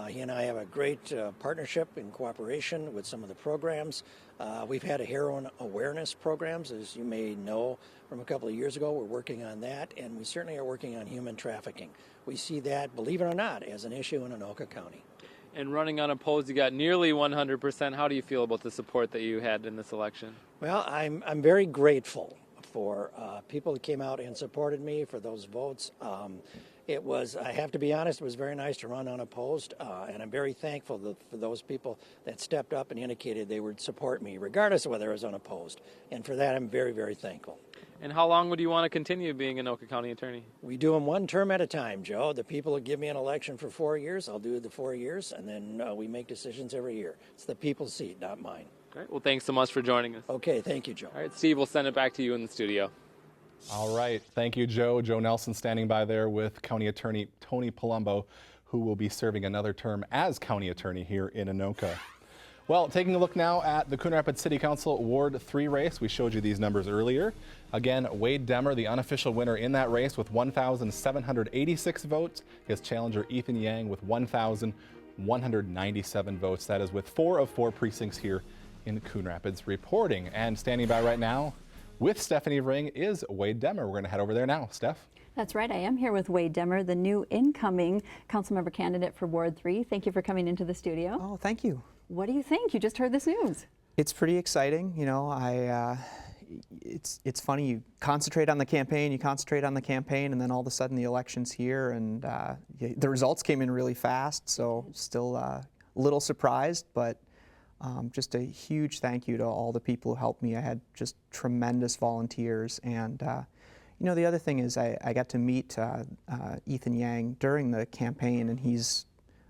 He and I have a great partnership and cooperation with some of the programs. We've had a heroin awareness programs, as you may know from a couple of years ago. We're working on that, and we certainly are working on human trafficking. We see that, believe it or not, as an issue in Anoka County. And running unopposed, you got nearly 100%. How do you feel about the support that you had in this election? Well, I'm very grateful for people who came out and supported me, for those votes. It was, I have to be honest, it was very nice to run unopposed, and I'm very thankful for those people that stepped up and indicated they would support me, regardless of whether I was unopposed. And for that, I'm very, very thankful. And how long would you want to continue being an Anoka County Attorney? We do them one term at a time, Joe. The people who give me an election for 4 years, I'll do the 4 years, and then we make decisions every year. It's the people's seat, not mine. Great. Well, thanks so much for joining us. Okay, thank you, Joe. All right, Steve, we'll send it back to you in the studio. All right. Thank you, Joe. Joe Nelson standing by there with County Attorney Tony Palumbo, who will be serving another term as County Attorney here in Anoka. Well, taking a look now at the Coon Rapids City Council Ward 3 race. We showed you these numbers earlier. Again, Wade Demmer, the unofficial winner in that race with 1,786 votes. His challenger, Ethan Yang, with 1,197 votes. That is with 4 of 4 precincts here in Coon Rapids reporting. And standing by right now with Stephanie Ring is Wade Demmer. We're going to head over there now. Steph? That's right. I am here with Wade Demmer, the new incoming councilmember candidate for Ward 3. Thank you for coming into the studio. Oh, thank you. What do you think? You just heard this news. It's pretty exciting. You know, it's funny. You concentrate on the campaign, and then all of a sudden the election's here, and the results came in really fast. So still a little surprised, but just a huge thank you to all the people who helped me. I had just tremendous volunteers, and you know, the other thing is I got to meet Ethan Yang during the campaign, and he's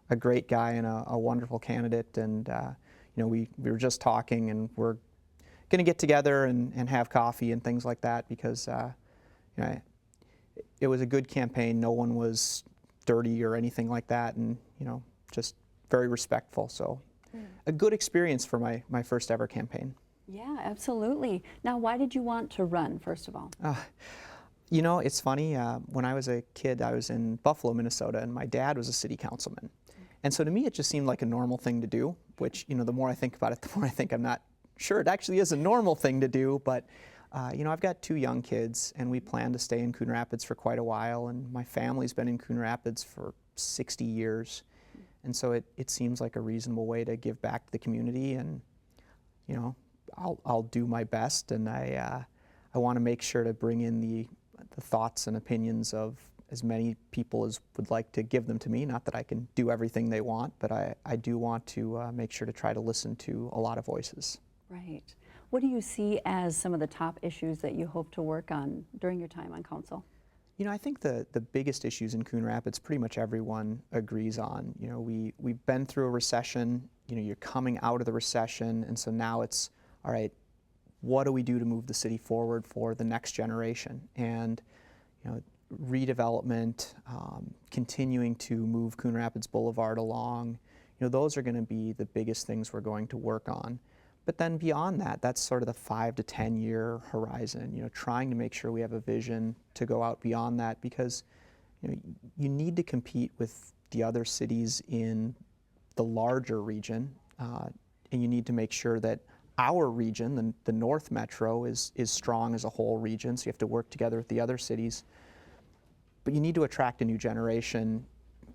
a great guy and a wonderful candidate. And you know, we were just talking, and we're going to get together and have coffee and things like that, because you know, it was a good campaign. No one was dirty or anything like that, and you know, just very respectful. So a good experience for my first ever campaign. Yeah, absolutely. Now, why did you want to run, first of all? You know, it's funny. When I was a kid, I was in Buffalo, Minnesota, and my dad was a city councilman. And so to me, it just seemed like a normal thing to do, which, you know, the more I think about it, the more I think I'm not sure it actually is a normal thing to do. But, you know, I've got 2 young kids, and we plan to stay in Coon Rapids for quite a while. And my family's been in Coon Rapids for 60 years. And so it seems like a reasonable way to give back to the community. And, you know, I'll do my best. And I want to make sure to bring in the thoughts and opinions of as many people as would like to give them to me. Not that I can do everything they want, but I do want to make sure to try to listen to a lot of voices. Right. What do you see as some of the top issues that you hope to work on during your time on council? You know, I think the biggest issues in Coon Rapids, pretty much everyone agrees on. You know, we've been through a recession. You know, you're coming out of the recession, and so now it's, all right, what do we do to move the city forward for the next generation? And, you know, redevelopment, continuing to move Coon Rapids Boulevard along, you know, those are going to be the biggest things we're going to work on. But then beyond that, that's sort of the 5 to 10 year horizon, you know, trying to make sure we have a vision to go out beyond that, because, you know, you need to compete with the other cities in the larger region, and you need to make sure that our region, the North Metro, is strong as a whole region, so you have to work together with the other cities. But you need to attract a new generation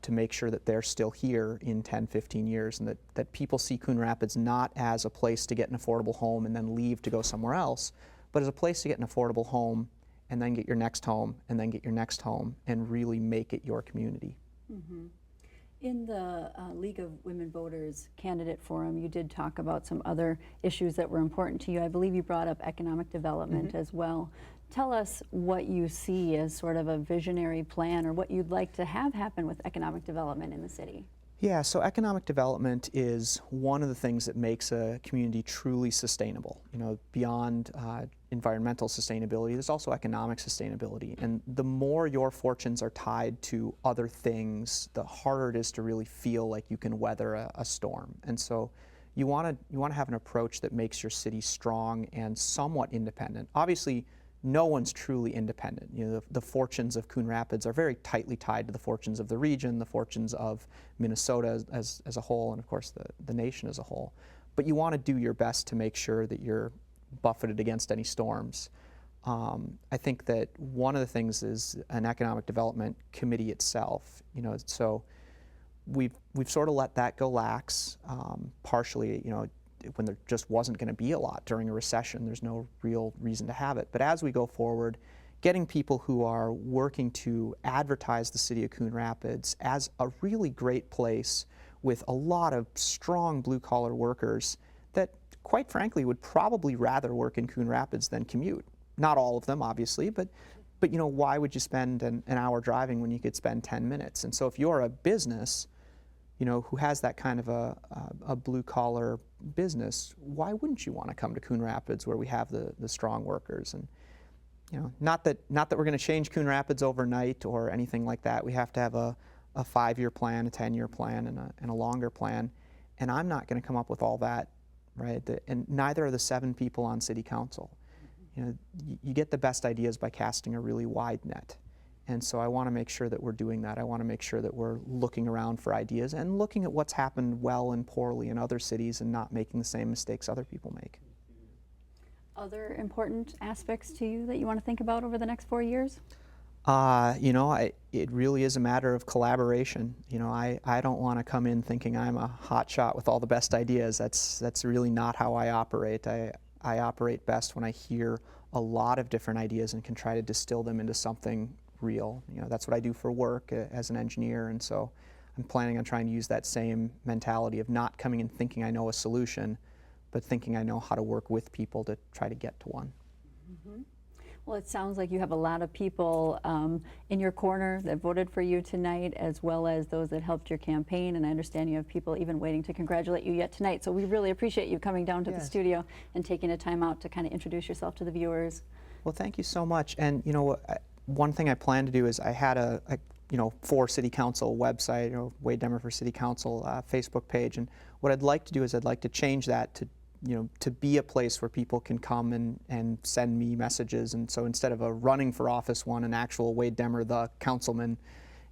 to make sure that they're still here in 10, 15 years, and that people see Coon Rapids not as a place to get an affordable home and then leave to go somewhere else, but as a place to get an affordable home and then get your next home and then get your next home and really make it your community. Mm-hmm. In the League of Women Voters candidate forum, you did talk about some other issues that were important to you. I believe you brought up economic development as well. Tell us what you see as sort of a visionary plan, or what you'd like to have happen with economic development in the city. Yeah, so economic development is one of the things that makes a community truly sustainable. You know, beyond environmental sustainability, there's also economic sustainability. And the more your fortunes are tied to other things, the harder it is to really feel like you can weather a storm. And so you want to have an approach that makes your city strong and somewhat independent. Obviously, no one's truly independent. You know, the fortunes of Coon Rapids are very tightly tied to the fortunes of the region, the fortunes of Minnesota as a whole, and of course the nation as a whole. But you want to do your best to make sure that you're buffeted against any storms. I think that one of the things is an economic development committee itself. You know, so we've sort of let that go lax, partially. You know, when there just wasn't going to be a lot during a recession, there's no real reason to have it. But as we go forward, getting people who are working to advertise the city of Coon Rapids as a really great place with a lot of strong blue-collar workers that, quite frankly, would probably rather work in Coon Rapids than commute. Not all of them, obviously, but you know, why would you spend an hour driving when you could spend 10 minutes? And so if you're a business, you know, who has that kind of a blue-collar business, why wouldn't you want to come to Coon Rapids, where we have the strong workers? And you know, not that we're going to change Coon Rapids overnight or anything like that. We have to have a 5-year plan, a 10-year plan, and a longer plan. And I'm not going to come up with all that right? And neither are the 7 people on city council. You know, you get the best ideas by casting a really wide net. And so I want to make sure that we're doing that. I want to make sure that we're looking around for ideas and looking at what's happened well and poorly in other cities and not making the same mistakes other people make. Other important aspects to you that you want to think about over the next 4 years? You know, it really is a matter of collaboration. You know, I don't want to come in thinking I'm a hot shot with all the best ideas. That's really not how I operate. I operate best when I hear a lot of different ideas and can try to distill them into something real. You know, that's what I do for work as an engineer, and so I'm planning on trying to use that same mentality of not coming in thinking I know a solution, but thinking I know how to work with people to try to get to one. Mm-hmm. Well, it sounds like you have a lot of people in your corner that voted for you tonight, as well as those that helped your campaign, and I understand you have people even waiting to congratulate you yet tonight, so we really appreciate you coming down to the studio and taking a time out to kind of introduce yourself to the viewers. Well, thank you so much. And you know, one thing I plan to do is I had a you know, for City Council website, you know, Wade Demmer for City Council Facebook page, and what I'd like to do is I'd like to change that to, you know, to be a place where people can come and send me messages. And so instead of a running for office one, an actual Wade Demmer, the councilman,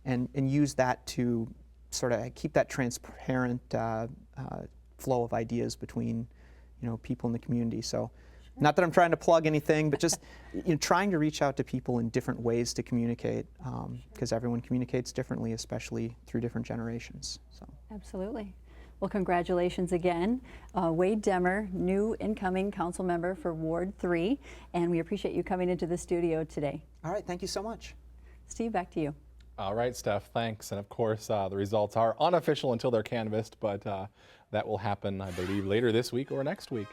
and use that to sort of keep that transparent flow of ideas between, you know, people in the community. So. Not that I'm trying to plug anything, but just you know, trying to reach out to people in different ways to communicate, because everyone communicates differently, especially through different generations. So. Absolutely. Well, congratulations again. Wade Demmer, new incoming council member for Ward 3, and we appreciate you coming into the studio today. All right, thank you so much. Steve, back to you. All right, Steph, thanks. And of course, the results are unofficial until they're canvassed, but that will happen, I believe, later this week or next week.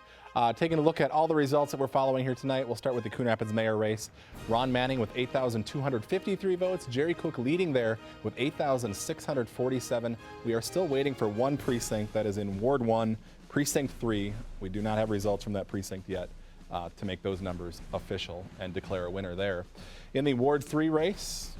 Taking a look at all the results that we're following here tonight, we'll start with the Coon Rapids mayor race. Ron Manning with 8,253 votes. Jerry Cook leading there with 8,647. We are still waiting for one precinct, that is in Ward 1, Precinct 3. We do not have results from that precinct yet to make those numbers official and declare a winner there. In the Ward 3 race,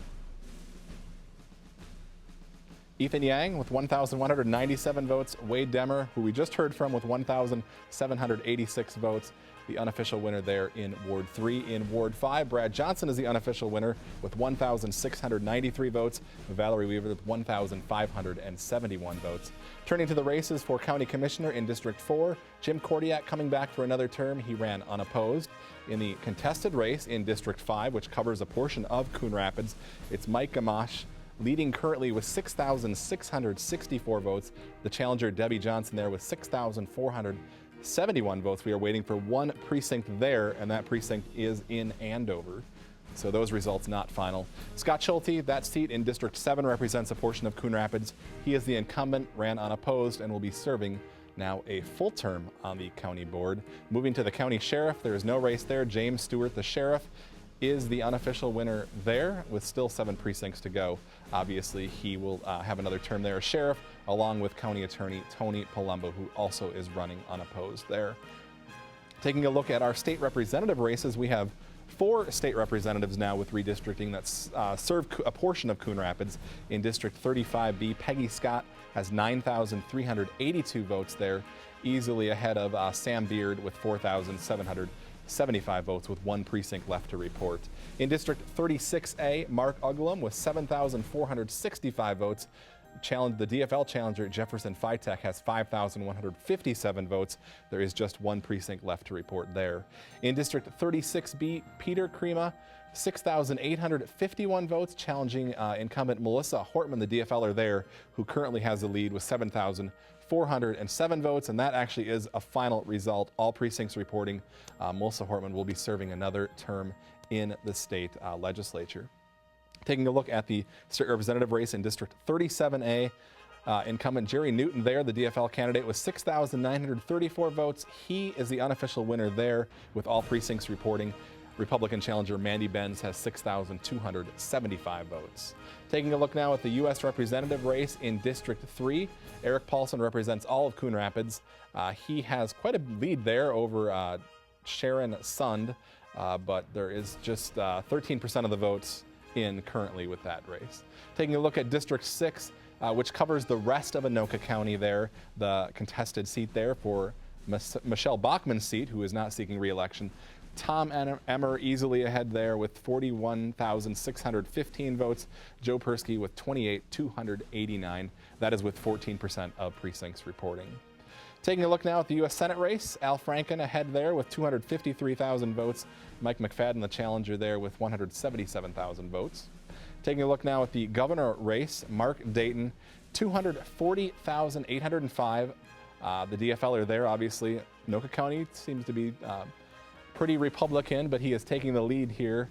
Ethan Yang with 1,197 votes. Wade Demmer, who we just heard from, with 1,786 votes. The unofficial winner there in Ward 3. In Ward 5, Brad Johnson is the unofficial winner with 1,693 votes. Valerie Weaver with 1,571 votes. Turning to the races for County Commissioner in District 4, Jim Kordiak coming back for another term. He ran unopposed. In the contested race in District 5, which covers a portion of Coon Rapids, it's Mike Gamache leading currently with 6,664 votes. The challenger, Debbie Johnson, there with 6,471 votes. We are waiting for one precinct there, and that precinct is in Andover. So those results not final. Scott Schulte, that seat in District 7 represents a portion of Coon Rapids. He is the incumbent, ran unopposed, and will be serving now a full term on the county board. Moving to the county sheriff, there is no race there. James Stewart, the sheriff, is the unofficial winner there with still 7 precincts to go. Obviously, he will have another term there as sheriff, along with County Attorney Tony Palumbo, who also is running unopposed there. Taking a look at our state representative races, we have 4 state representatives now with redistricting that serve a portion of Coon Rapids. In District 35B, Peggy Scott has 9,382 votes there, easily ahead of Sam Beard with 4,775 votes with 1 precinct left to report. In District 36A, Mark Uglum with 7,465 votes. The DFL challenger Jefferson Fytek has 5,157 votes. There is just 1 precinct left to report there. In District 36B, Peter Crema, 6,851 votes, challenging incumbent Melissa Hortman, the DFLer there, who currently has the lead with 7,407 votes, and that actually is a final result. All precincts reporting Melissa Hortman will be serving another term in the state legislature. Taking a look at the state representative race in District 37A, incumbent Jerry Newton there, the DFL candidate, with 6,934 votes. He is the unofficial winner there with all precincts reporting. Republican challenger Mandy Benz has 6,275 votes. Taking a look now at the U.S. representative race in District 3, Eric Paulson represents all of Coon Rapids. He has quite a lead there over Sharon Sund, but there is just 13% of the votes in currently with that race. Taking a look at District 6, which covers the rest of Anoka County there, the contested seat there for Michelle Bachmann's seat, who is not seeking re-election. Tom Emmer easily ahead there with 41,615 votes. Joe Persky with 28,289. That is with 14% of precincts reporting. Taking a look now at the U.S. Senate race, Al Franken ahead there with 253,000 votes. Mike McFadden, the challenger, there with 177,000 votes. Taking a look now at the governor race, Mark Dayton, 240,805. The DFLer there, obviously, Anoka County seems to be pretty Republican, but he is taking the lead here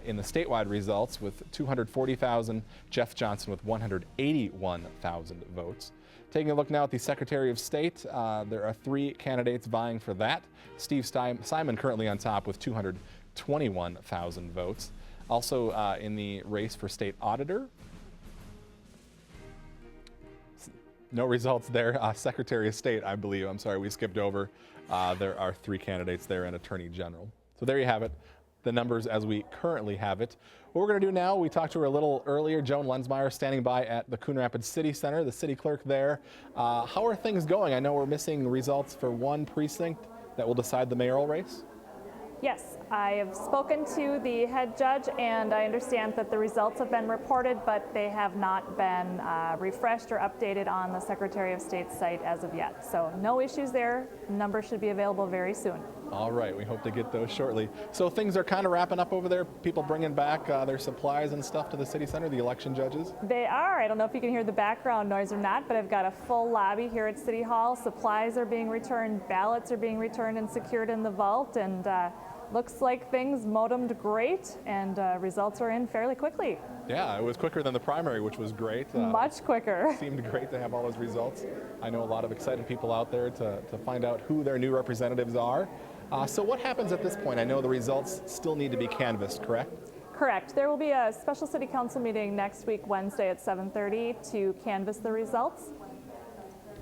in the statewide results with 240,000. Jeff Johnson with 181,000 votes. Taking a look now at the Secretary of State, there are 3 candidates vying for that. Steve Simon currently on top with 221,000 votes. Also in the race for State Auditor, no results there. Secretary of State, I believe. I'm sorry, we skipped over. There are 3 candidates there and Attorney General. So there you have it, the numbers as we currently have it. What we're going to do now, we talked to her a little earlier, Joan Lensmeyer, standing by at the Coon Rapids City Center, the city clerk there. How are things going? I know we're missing results for one precinct that will decide the mayoral race. Yes, I have spoken to the head judge, and I understand that the results have been reported, but they have not been refreshed or updated on the Secretary of State's site as of yet. So no issues there. Numbers should be available very soon. All right, we hope to get those shortly. So things are kind of wrapping up over there. People bringing back their supplies and stuff to the city center, the election judges? They are. I don't know if you can hear the background noise or not, but I've got a full lobby here at City Hall. Supplies are being returned, ballots are being returned and secured in the vault, and looks like things modemed great, and results are in fairly quickly. Yeah, it was quicker than the primary, which was great. Much quicker. Seemed great to have all those results. I know a lot of excited people out there to find out who their new representatives are. So what happens at this point? I know the results still need to be canvassed, correct? Correct. There will be a special city council meeting next week, Wednesday at 7:30 to canvass the results.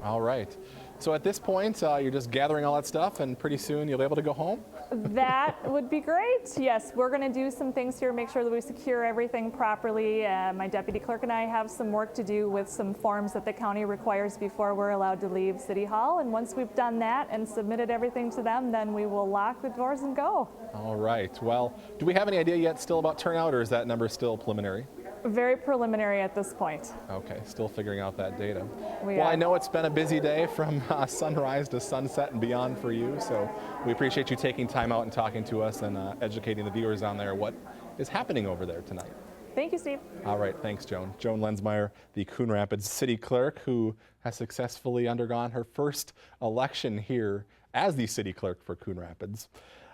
All right. So at this point, you're just gathering all that stuff, and pretty soon you'll be able to go home? That would be great. Yes, we're going to do some things here, make sure that we secure everything properly. My deputy clerk and I have some work to do with some forms that the county requires before we're allowed to leave City Hall. And once we've done that and submitted everything to them, then we will lock the doors and go. All right. Well, do we have any idea yet still about turnout, or is that number still preliminary? Very preliminary at this point. Okay, still figuring out that data. Well, I know it's been a busy day from sunrise to sunset and beyond for you, so we appreciate you taking time out and talking to us and educating the viewers on there what is happening over there tonight. Thank you, Steve. All right, thanks, Joan. Joan Lensmeyer, the Coon Rapids City Clerk, who has successfully undergone her first election here as the City Clerk for Coon Rapids.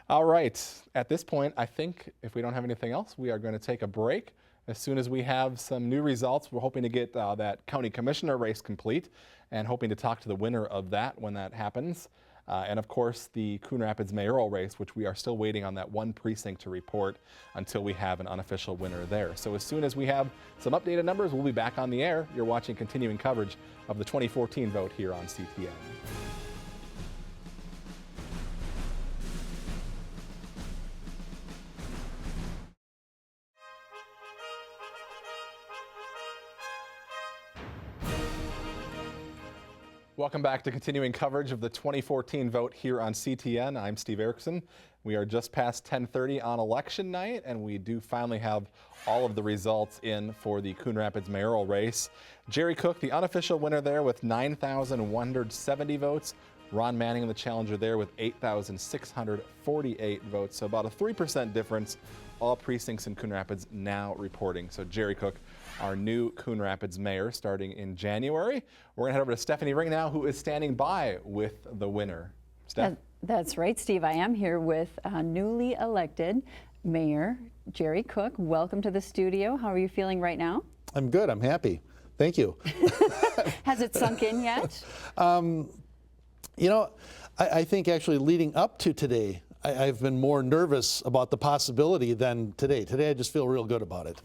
All right, at this point, I think if we don't have anything else, we are going to take a break. As soon as we have some new results, we're hoping to get that county commissioner race complete and hoping to talk to the winner of that when that happens. And of course, the Coon Rapids mayoral race, which we are still waiting on that one precinct to report until we have an unofficial winner there. So as soon as we have some updated numbers, we'll be back on the air. You're watching continuing coverage of the 2014 vote here on CTN. Welcome back to continuing coverage of the 2014 vote here on CTN. I'm Steve Erickson. We are just past 10:30 on election night, and we do finally have all of the results in for the Coon Rapids mayoral race. Jerry Cook, the unofficial winner there with 9,170 votes. Ron Manning, the challenger there with 8,648 votes. So about a 3% difference. All precincts in Coon Rapids now reporting. So Jerry Cook, our new Coon Rapids mayor, starting in January. We're going to head over to Stephanie Ring now, who is standing by with the winner. Steph? That's right, Steve. I am here with newly elected Mayor Jerry Cook. Welcome to the studio. How are you feeling right now? I'm good. I'm happy. Thank you. Has it sunk in yet? You know, I think actually leading up to today, I've been more nervous about the possibility than today. Today, I just feel real good about it.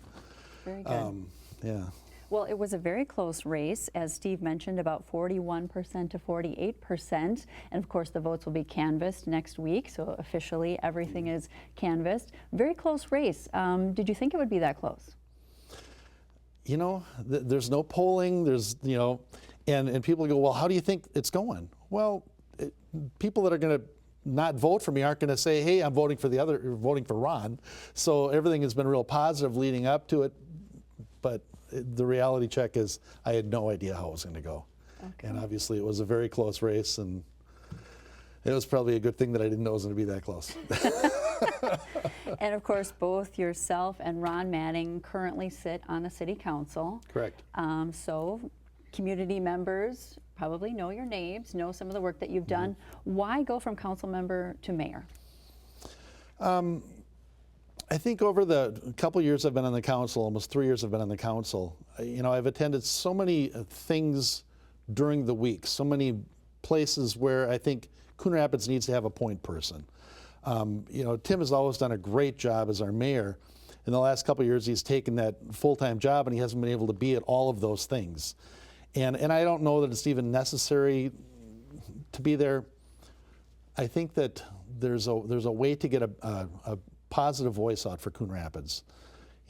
Very good. Yeah. Well, it was a very close race, as Steve mentioned, about 41% to 48%. And of course, the votes will be canvassed next week. So officially, everything is canvassed. Very close race. Did you think it would be that close? You know, there's no polling. There's, you know, and people go, well, how do you think it's going? Well, people that are going to not vote for me aren't going to say, hey, I'm voting for voting for Ron. So everything has been real positive leading up to it. But the reality check is I had no idea how it was going to go. Okay. And obviously it was a very close race, and it was probably a good thing that I didn't know it was going to be that close. And of course, both yourself and Ron Manning currently sit on the city council. Correct. So community members probably know your names, know some of the work that you've done. Why go from council member to mayor? I think over the couple years I've been on the council, almost 3 years I've been on the council, I've attended so many things during the week, so many places where I think Coon Rapids needs to have a point person. Tim has always done a great job as our mayor. In the last couple of years, he's taken that full-time job and he hasn't been able to be at all of those things. And I don't know that it's even necessary to be there. I think that there's a way to get a positive voice out for Coon Rapids.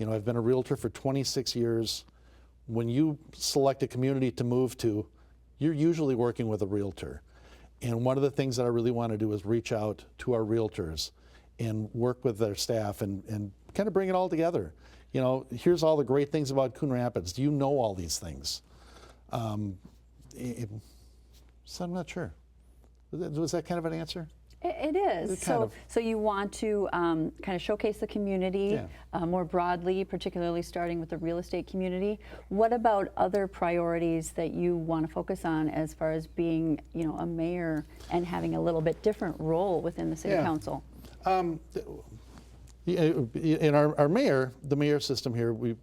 I've been a realtor for 26 years. When you select a community to move to, you're usually working with a realtor. And one of the things that I really want to do is reach out to our realtors and work with their staff and kind of bring it all together. Here's all the great things about Coon Rapids. Do you know all these things? So I'm not sure. Was that kind of an answer? It is. So you want to kind of showcase the community more broadly, particularly starting with the real estate community. What about other priorities that you want to focus on as far as being, a mayor and having a little bit different role within the city council? In our mayor, the mayor system here, we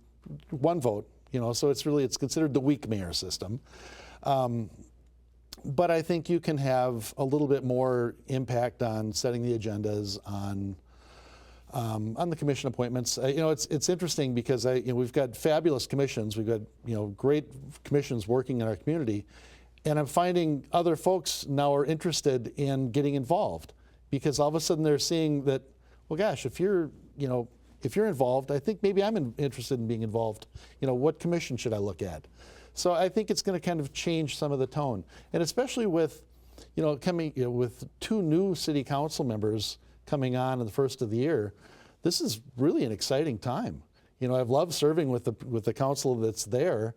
one vote. So it's considered the weak mayor system. But I think you can have a little bit more impact on setting the agendas, on the commission appointments. It's interesting because we've got fabulous commissions. We've got great commissions working in our community, and I'm finding other folks now are interested in getting involved because all of a sudden they're seeing that, well, gosh, if you're involved, I think maybe I'm interested in being involved. What commission should I look at? So I think it's going to kind of change some of the tone, and especially with, with 2 new city council members coming on in the first of the year, this is really an exciting time. I've loved serving with the council that's there.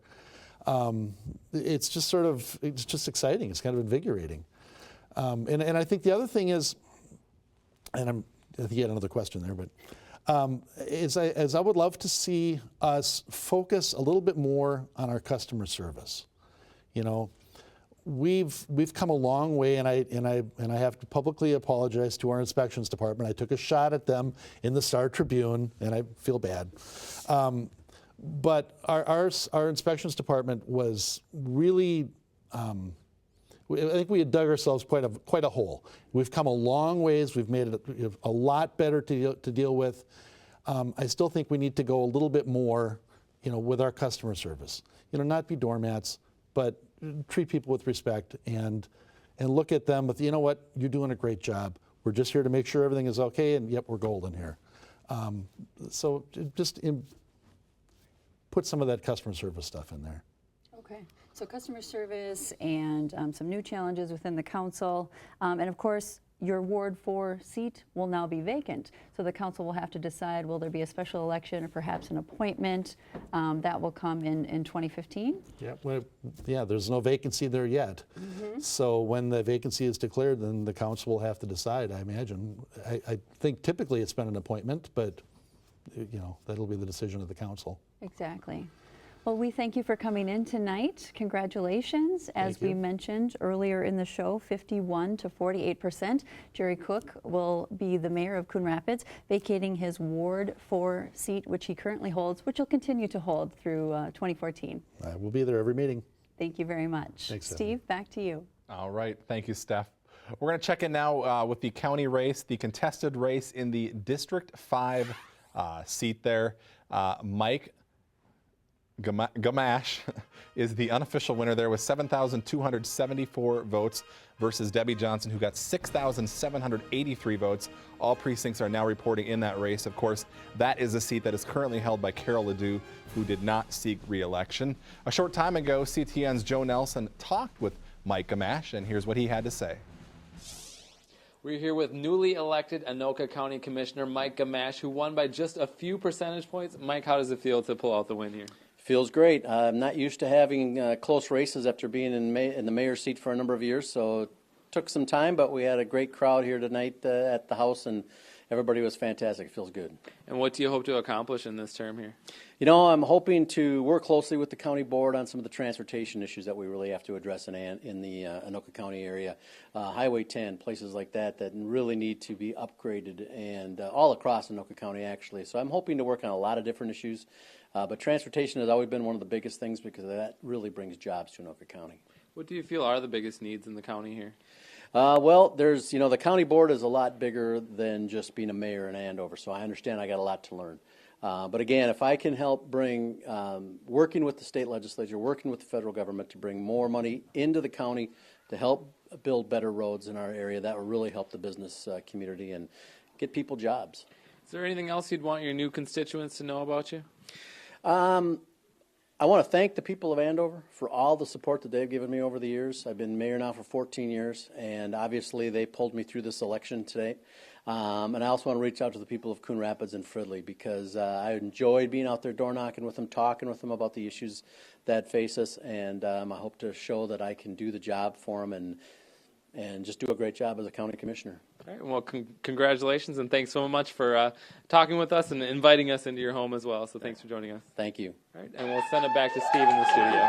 It's just exciting. It's kind of invigorating, and I think the other thing is, and I think you had another question there, but. As I would love to see us focus a little bit more on our customer service. We've come a long way, and I have to publicly apologize to our inspections department. I took a shot at them in the Star Tribune, and I feel bad. But our inspections department was really. I think we had dug ourselves quite a hole. We've come a long ways. We've made it a lot better to deal with. I still think we need to go a little bit more, with our customer service. Not be doormats, but treat people with respect and look at them with, what, you're doing a great job. We're just here to make sure everything is okay, and yep, we're golden here. So just put some of that customer service stuff in there. Okay. So customer service and some new challenges within the council. And of course, your Ward 4 seat will now be vacant. So the council will have to decide, will there be a special election or perhaps an appointment that will come in 2015? Yeah, there's no vacancy there yet. So when the vacancy is declared, then the council will have to decide, I imagine. I think typically it's been an appointment, but that'll be the decision of the council. Exactly. Well, we thank you for coming in tonight. Congratulations. As we mentioned earlier in the show, 51 to 48%. Jerry Cook will be the mayor of Coon Rapids, vacating his Ward 4 seat, which he currently holds, which he'll continue to hold through 2014. I will be there every meeting. Thank you very much. Thanks, Steve, back to you. All right. Thank you, Steph. We're going to check in now with the county race, the contested race in the District 5 seat there. Mike Gamache is the unofficial winner there with 7,274 votes versus Debbie Johnson, who got 6,783 votes. All precincts are now reporting in that race. Of course, that is a seat that is currently held by Carol Ledoux, who did not seek re-election. A short time ago, CTN's Joe Nelson talked with Mike Gamache, and here's what he had to say. We're here with newly elected Anoka County Commissioner Mike Gamache, who won by just a few percentage points. Mike, how does it feel to pull out the win here? Feels great. I'm not used to having close races after being in the mayor's seat for a number of years, so it took some time, but we had a great crowd here tonight at the house, and everybody was fantastic. It feels good. And what do you hope to accomplish in this term here? You know, I'm hoping to work closely with the county board on some of the transportation issues that we really have to address in the Anoka County area. Highway 10, places like that really need to be upgraded, and all across Anoka County, actually. So I'm hoping to work on a lot of different issues, but transportation has always been one of the biggest things because that really brings jobs to Anoka County. What do you feel are the biggest needs in the county here? Well, there's, the county board is a lot bigger than just being a mayor in Andover, so I understand I got a lot to learn. But again, if I can help bring, working with the state legislature, working with the federal government to bring more money into the county to help build better roads in our area, that will really help the business community and get people jobs. Is there anything else you'd want your new constituents to know about you? I want to thank the people of Andover for all the support that they've given me over the years. I've been mayor now for 14 years, and obviously they pulled me through this election today. And I also want to reach out to the people of Coon Rapids and Fridley because I enjoyed being out there door knocking with them, talking with them about the issues that face us, and I hope to show that I can do the job for them and just do a great job as a county commissioner. All right, well, congratulations, and thanks so much for talking with us and inviting us into your home as well. So thanks for joining us. Thank you. All right, and we'll send it back to Steve in the studio.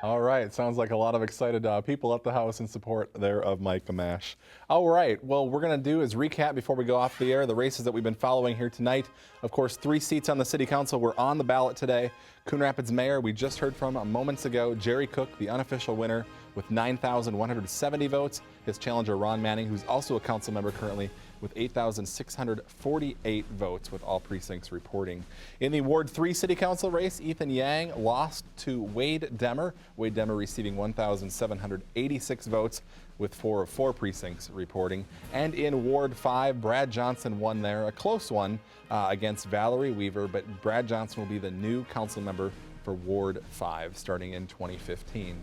All right, sounds like a lot of excited people at the house in support there of Mike Gamache. All right, well, we're going to do is recap before we go off the air the races that we've been following here tonight. Of course, 3 seats on the city council were on the ballot today. Coon Rapids Mayor, we just heard from moments ago, Jerry Cook, the unofficial winner with 9,170 votes. His challenger, Ron Manning, who's also a council member currently, with 8,648 votes, with all precincts reporting. In the Ward 3 City Council race, Ethan Yang lost to Wade Demmer. Wade Demmer receiving 1,786 votes, with 4 of 4 precincts reporting. And in Ward 5, Brad Johnson won there, a close one against Valerie Weaver, but Brad Johnson will be the new council member for Ward 5 starting in 2015.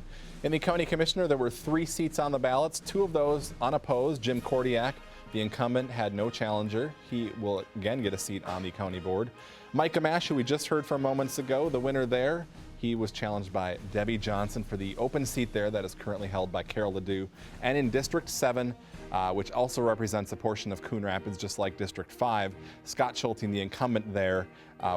In the county commissioner, there were 3 seats on the ballots, 2 of those unopposed. Jim Kordiak, the incumbent, had no challenger. He will again get a seat on the county board. Mike Gamache, who we just heard from moments ago, the winner there, he was challenged by Debbie Johnson for the open seat there that is currently held by Carol Ledoux. And in District 7, which also represents a portion of Coon Rapids, just like District 5, Scott Schulting, the incumbent there,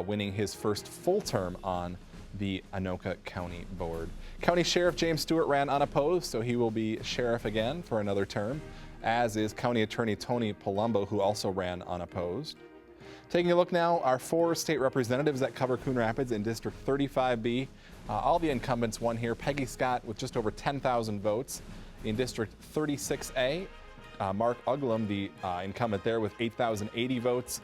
winning his first full term on the Anoka County Board. County Sheriff James Stewart ran unopposed, so he will be sheriff again for another term, as is County Attorney Tony Palumbo, who also ran unopposed. Taking a look now, our 4 state representatives that cover Coon Rapids in District 35B. All the incumbents won here. Peggy Scott with just over 10,000 votes. In District 36A, Mark Uglum, the incumbent there, with 8,080 votes.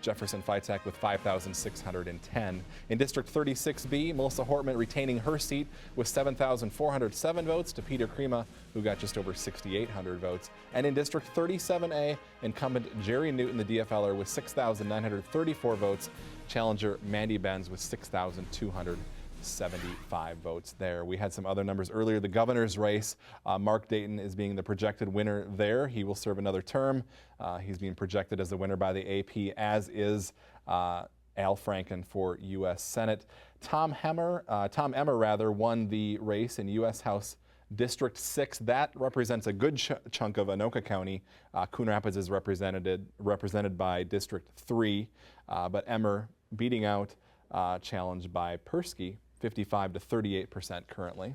Jefferson Fitek with 5,610. In District 36B, Melissa Hortman retaining her seat with 7,407 votes to Peter Crema, who got just over 6,800 votes. And in District 37A, incumbent Jerry Newton, the DFLer, with 6,934 votes. Challenger Mandy Benz with 6,275 votes there. We had some other numbers earlier. The governor's race, Mark Dayton is being the projected winner there. He will serve another term. He's being projected as the winner by the AP, as is Al Franken for U.S. Senate. Tom Emmer won the race in U.S. House District 6. That represents a good chunk of Anoka County. Coon Rapids is represented by District 3, but Emmer beating out challenged by Persky, 55 to 38% currently.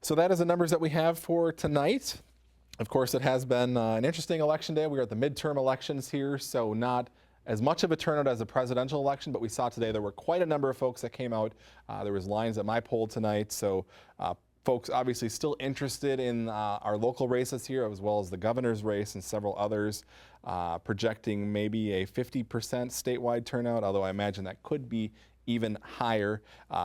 So that is the numbers that we have for tonight. Of course, it has been an interesting election day. We are at the midterm elections here, so not as much of a turnout as a presidential election, but we saw today there were quite a number of folks that came out. There was lines at my poll tonight, so folks obviously still interested in our local races here, as well as the governor's race and several others, projecting maybe a 50% statewide turnout, although I imagine that could be even higher.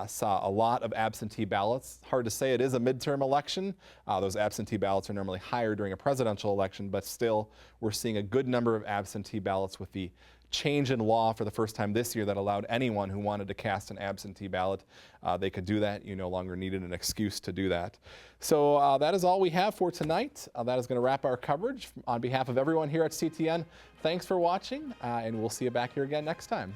Saw a lot of absentee ballots. Hard to say, it is a midterm election. Those absentee ballots are normally higher during a presidential election, but still we're seeing a good number of absentee ballots with the change in law for the first time this year that allowed anyone who wanted to cast an absentee ballot, they could do that. You no longer needed an excuse to do that. So that is all we have for tonight. That is going to wrap our coverage. On behalf of everyone here at CTN, thanks for watching, and we'll see you back here again next time.